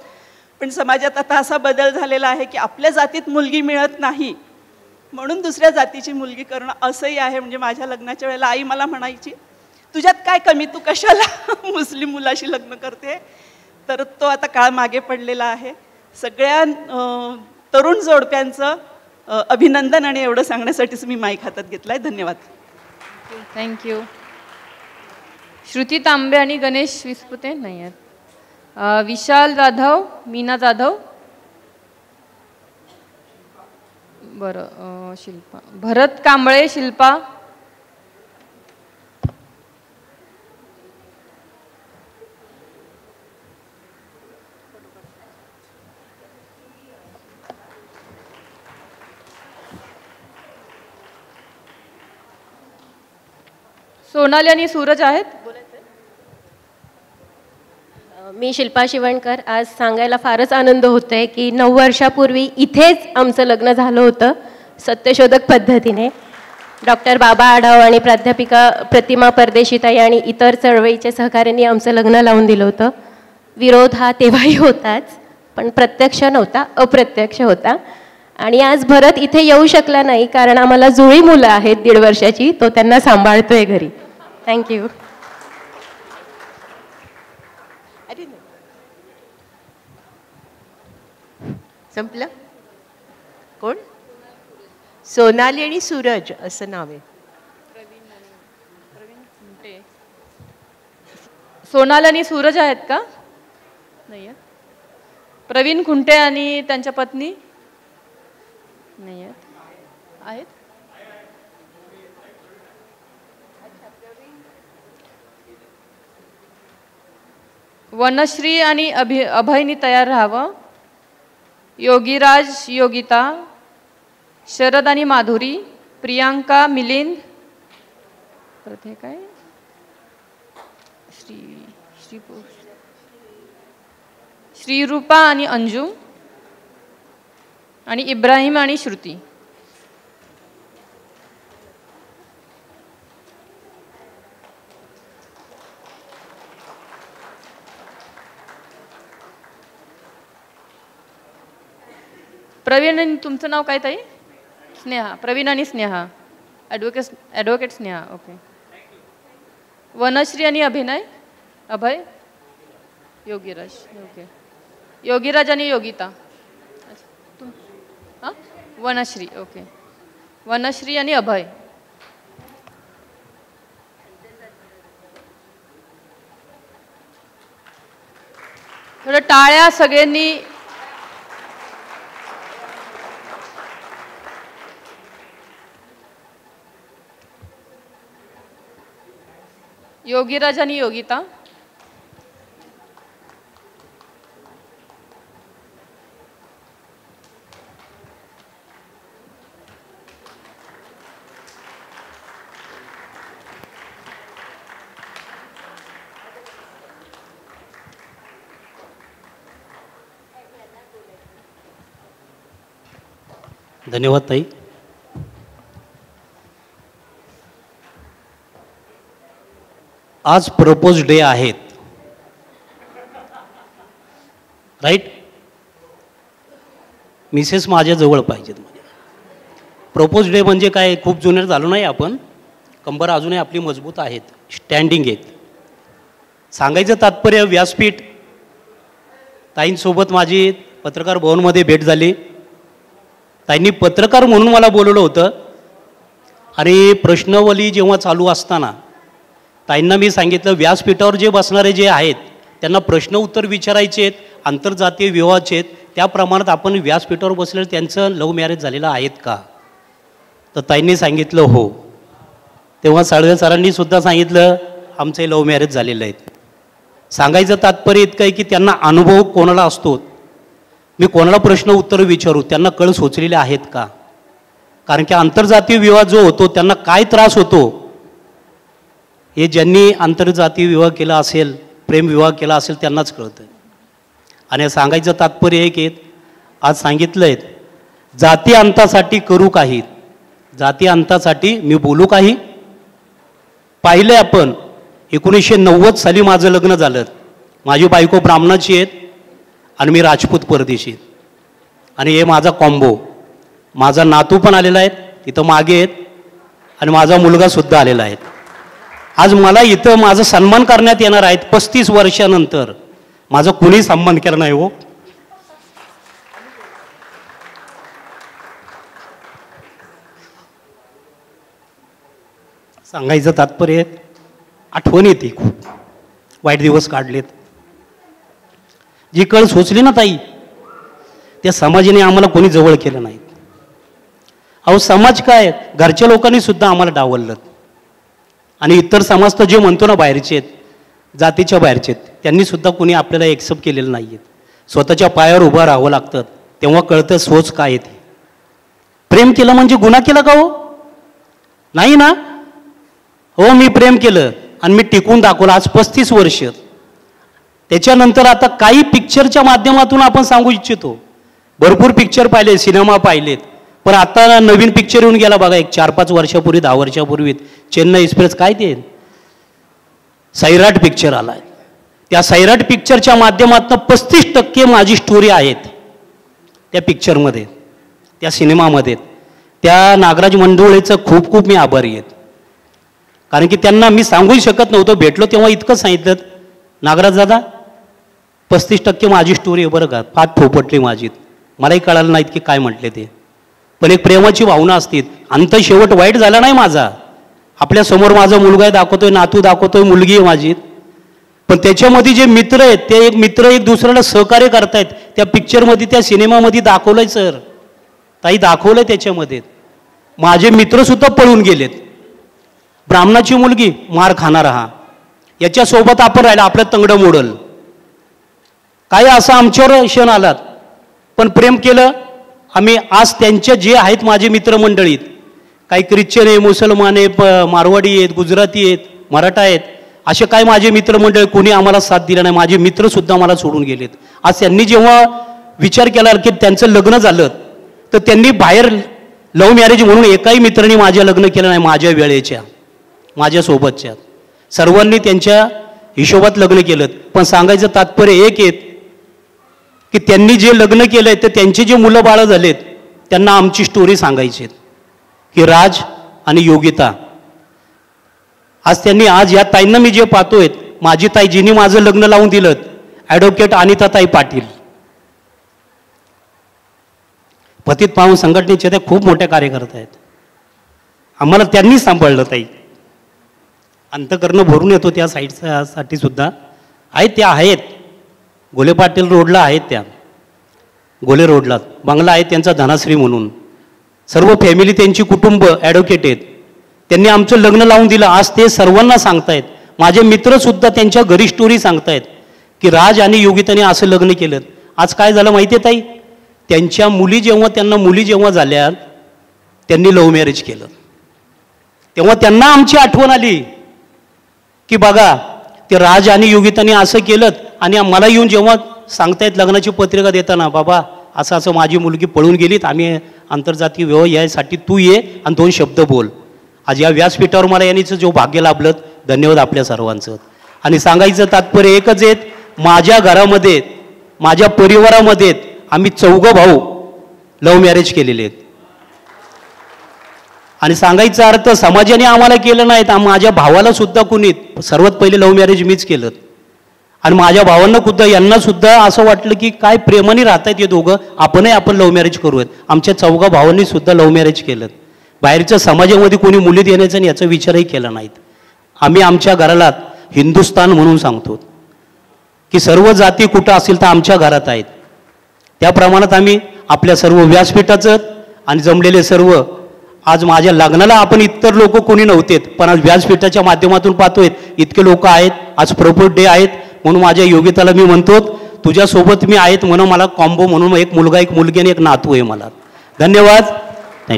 पण समाजात आता असा बदल झालेला आहे की आपल्या जातीत मुलगी मिळत नाही म्हणून दुसऱ्या जातीची मुलगी करणं असंही आहे. म्हणजे माझ्या लग्नाच्या वेळेला आई मला म्हणायची तुझ्यात काय कमी, तू कशाला मुस्लिम मुलाशी लग्न करते. तर तो आता काळ मागे पडलेला आहे. सगळ्या तरुण जोडप्यांचं अभिनंदन आणि एवढं सांगण्यासाठीच मी माईक हातात घेतलाय. धन्यवाद. थँक्यू. श्रुती तांबे आणि गणेश विस्पुते नाही आहेत. विशाल जाधव, मीना जाधव. बरं. शिल्पा. भरत कांबळे, शिल्पा. सोनाली आणि सूरज आहेत. मी शिल्पा शिवणकर. आज सांगायला फारच आनंद होत आहे की 9 वर्षापूर्वी इथेच आमचं लग्न झालं होतं सत्यशोधक पद्धतीने. डॉक्टर बाबा आढाव आणि प्राध्यापिका प्रतिमा परदेशीताई आणि इतर चळवळीच्या सहकार्यांनी आमचं लग्न लावून दिलं होतं. विरोध हा तेव्हाही होताच पण प्रत्यक्ष नव्हता, अप्रत्यक्ष होता. आणि आज भरत इथे येऊ शकला नाही कारण आम्हाला जुळी मुलं आहेत 1.5 वर्षाची, तो त्यांना सांभाळतोय घरी. थँक्यू. संपलं. कोण? सोनाली आणि सूरज असं नाव आहे. सोनाली आणि सूरज आहेत का? नाही आहेत. प्रवीण खुंटे आणि त्यांच्या पत्नी नाही आहेत. आहेत. वनश्री आणि अभयनी तयार राहावं. योगीराज, योगिता, शरद आणि माधुरी, प्रियांका, मिलिंद. परत हे काय श्रीरूपा आणि अंजू आणि इब्राहिम आणि श्रुती. प्रवीण, तुमचं नाव काय ताई? स्नेहा, प्रवीण आणि स्नेहा, ॲडव्होकेट स्नेहा. ओके. वनश्री आणि अभय, योगीराज. ओके. योगीराज आणि योगिता. हां, वनश्री. ओके. वनश्री आणि अभय. थोडं टाळ्या सगळ्यांनी. योगीराज आणि योगिता. धन्यवाद ताई. आज प्रपोज डे आहेत, राईट? मिसेस माझ्या जवळ पाहिजेत. प्रपोज डे म्हणजे काय, खूप जुनेर झालो नाही आपण, कंबर अजूनही आपली मजबूत आहेत, स्टँडिंग आहेत. सांगायचं तात्पर्य, व्यासपीठ ताईंसोबत माझी पत्रकार भवनमध्ये भेट झाली. ताईंनी पत्रकार म्हणून मला बोलवलं होतं आणि प्रश्नावली जेव्हा चालू असताना ताईंना मी सांगितलं, व्यासपीठावर जे बसणारे जे आहेत त्यांना प्रश्न उत्तर विचारायचे आहेत, आंतरजातीय विवाहाचे आहेत, त्या प्रमाणात आपण व्यासपीठावर बसलेलं त्यांचं लव्ह मॅरेज झालेलं आहेत का? तर ताईंनी सांगितलं हो. तेव्हा साळवे सरांनी सुद्धा सांगितलं आमचं लव्ह मॅरेज झालेलं आहे. सांगायचं तात्पर्य इतकं आहे की त्यांना अनुभव कोणाला असतो, मी कोणाला प्रश्न उत्तर विचारू, त्यांना कळ सोचलेले आहेत का? कारण की आंतरजातीय विवाह जो होतो त्यांना काय त्रास होतो हे ज्यांनी आंतरजातीय विवाह केला असेल, प्रेमविवाह केला असेल त्यांनाच कळतं. आणि सांगायचं तात्पर्य एक आहे, आज सांगितलं आहे जाती अंतासाठी करू काही, जाती अंतासाठी मी बोलू काही. पाहिलं आपण 1990 साली माझं लग्न झालं. माझी बायको ब्राह्मणाची आहेत आणि मी राजपूत परदेशी. आणि हे माझा कॉम्बो. माझा नातू पण आलेला आहे, इथं मागे आहेत, आणि माझा मुलगासुद्धा आलेला आहे. आज मला इथं माझं सन्मान करण्यात येणार आहेत. 35 वर्षानंतर माझं कुणी सन्मान केलं नाही हो. सांगायचं तात्पर्य, आठवण येते, खूप वाईट दिवस काढलेत. जी कळ सोचली ना ताई, त्या समाजाने आम्हाला कोणी जवळ केलं नाही. अहो समाज काय, घरच्या लोकांनी सुद्धा आम्हाला डावललं. आणि इतर समाज तर जे म्हणतो ना बाहेरचे आहेत, जातीच्या बाहेरचे आहेत, त्यांनी सुद्धा कोणी आपल्याला एक्सेप्ट केलेलं नाही आहेत. स्वतःच्या पायावर उभं राहावं लागतं, तेव्हा कळतं सोच काय येते. प्रेम केलं म्हणजे गुन्हा केला का हो? नाही ना. हो, मी प्रेम केलं आणि मी टिकून दाखवलं आज 35 वर्ष. त्याच्यानंतर आता काही पिक्चरच्या माध्यमातून आपण सांगू इच्छितो. भरपूर पिक्चर पाहिले, सिनेमा पाहिलेत, पण आता नवीन पिक्चर येऊन गेला बघा, एक 4-5 वर्षापूर्वी, 10 वर्षापूर्वी चेन्नई एक्सप्रेस, काय ते सैराट पिक्चर आला आहे. त्या सैराट पिक्चरच्या माध्यमातून 35% माझी स्टोरी आहेत त्या पिक्चरमध्ये, त्या सिनेमामध्ये. त्या नागराज मंडोळेचं खूप खूप मी आभारी आहेत. कारण की त्यांना मी सांगूही शकत नव्हतो, भेटलो तेव्हा इतकं सांगितलं, नागराज दादा 35% माझी स्टोरी आहे बरं का, फार फोपटली माझी, मलाही कळालं नाहीत की काय म्हटले ते. पण एक प्रेमाची भावना असते. अंत शेवट वाईट झाला नाही माझा. आपल्यासमोर माझा मुलगा दाखवतोय, नातू दाखवतोय, मुलगी आहे माझी, पण त्याच्यामध्ये जे मित्र आहेत ते एक मित्र एक दुसऱ्याला सहकार्य करतायत. त्या पिक्चरमध्ये, त्या सिनेमामध्ये दाखवलंय सर, ताई दाखवलंय त्याच्यामध्ये. माझे मित्रसुद्धा पळून गेलेत. ब्राह्मणाची मुलगी, मार खाणारा हा, याच्यासोबत आपण राहिला, आपलं तंगडं मोडल. काय असं आमच्यावर क्षण आलात, पण प्रेम केलं आम्ही. आज त्यांच्या जे आहेत माझे मित्रमंडळीत, काही ख्रिश्चन आहे, मुसलमान आहे, मारवाडी आहेत, गुजराती आहेत, मराठा आहेत, असे काय माझे मित्रमंडळ, कोणी आम्हाला साथ दिला नाही. माझे मित्रसुद्धा मला सोडून गेलेत. आज त्यांनी जेव्हा विचार केला की त्यांचं लग्न झालं, तर त्यांनी बाहेर लव्ह मॅरेज म्हणून एकाही मित्रांनी माझ्या लग्न केलं नाही. माझ्या वेळेच्या, माझ्यासोबतच्या सर्वांनी त्यांच्या हिशोबात लग्न केलं. पण सांगायचं तात्पर्य एक आहे की त्यांनी जे लग्न केलंय, तर त्यांचे जे मुलं बाळं झालेत त्यांना आमची स्टोरी सांगायची. की राज आणि योगिता. आज त्यांनी आज या ताईंना मी जे पाहतोय, माझी ताई जिने माझं लग्न लावून दिलं, ॲडव्होकेट अनिताताई पाटील, पतित पावन संघटनेचे त्या खूप मोठ्या कार्यकर्ते आहेत. आम्हाला त्यांनी सांभाळलं ताई. अंतकरण भरून येतो त्या साईडसाठी सुद्धा आहेत, त्या आहेत गोले पाटील रोडला आहेत, त्या गोले रोडला बंगला आहे त्यांचा धनाश्री म्हणून. सर्व फॅमिली त्यांची कुटुंब ॲडव्होकेट आहेत. त्यांनी आमचं लग्न लावून दिलं. आज ते सर्वांना सांगतायत, माझे मित्रसुद्धा त्यांच्या घरी स्टोरी सांगतायत की राज आणि योगिताने असं लग्न केलं. आज काय झालं माहिती आहे ताई, त्यांच्या मुली जेव्हा झाल्या त्यांनी लव्ह मॅरेज केलं. तेव्हा त्यांना आमची आठवण आली की बघा ते राज आणि योगिताने असं केलं. आणि मला येऊन जेव्हा सांगतायत लग्नाची पत्रिका देताना, बाबा असं असं माझी मुलगी पळून गेलीत, आम्ही आंतरजातीय विवाह यासाठी तू ये आणि 2 शब्द बोल. आज या व्यासपीठावर मला येण्याचं जो भाग्य लाभलं, धन्यवाद आपल्या सर्वांचं. आणि सांगायचं तात्पर्य एकच आहे, माझ्या घरामध्ये माझ्या परिवारामध्ये आम्ही 4 भाऊ लव्ह मॅरेज केलेले आहेत. आणि सांगायचा अर्थ समाजाने आम्हाला केलं नाहीत, माझ्या भावाला सुद्धा कुणी सर्वात पहिले लव्ह मॅरेज मीच केलं. आणि माझ्या भावांना सुद्धा यांना सुद्धा असं वाटलं की काय प्रेमाने राहतायत हे दोघं, आपण लव्ह मॅरेज करूयात. आमच्या 4 भावांनी सुद्धा लव्ह मॅरेज केलं. बाहेरच्या समाजामध्ये कोणी मुली देण्याचा आणि याचा विचारही केला नाहीत. आम्ही आमच्या घराला हिंदुस्थान म्हणून सांगतो की सर्व जाती कुठं असतील तर आमच्या घरात आहेत. त्या प्रमाणात आम्ही आपल्या सर्व व्यासपीठाचं आणि जमलेले सर्व, आज माझ्या लग्नाला आपण इतर लोक कोणी नव्हतेत, पण आज व्यासपीठाच्या माध्यमातून पाहतोय इतके लोक आहेत. आज प्रपोज डे आहेत म्हणून माझ्या योगिताला मी म्हणतो तुझ्यासोबत मी आहेत म्हणून मला कॉम्बो म्हणून एक मुलगा एक मुलगी आणि एक नातू आहे मला. धन्यवाद.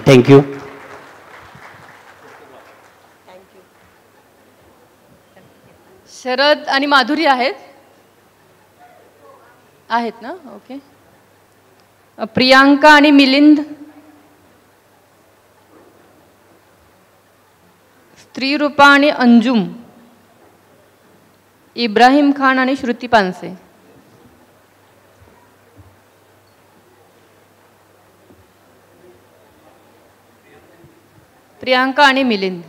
थँक्यू. शरद आणि माधुरी आहेत ना? ओके. प्रियांका आणि मिलिंद, स्त्रीरूपा आणि अंजुम, इब्राहिम खान आणि श्रुती पानसे. प्रियांका आणि मिलिंद.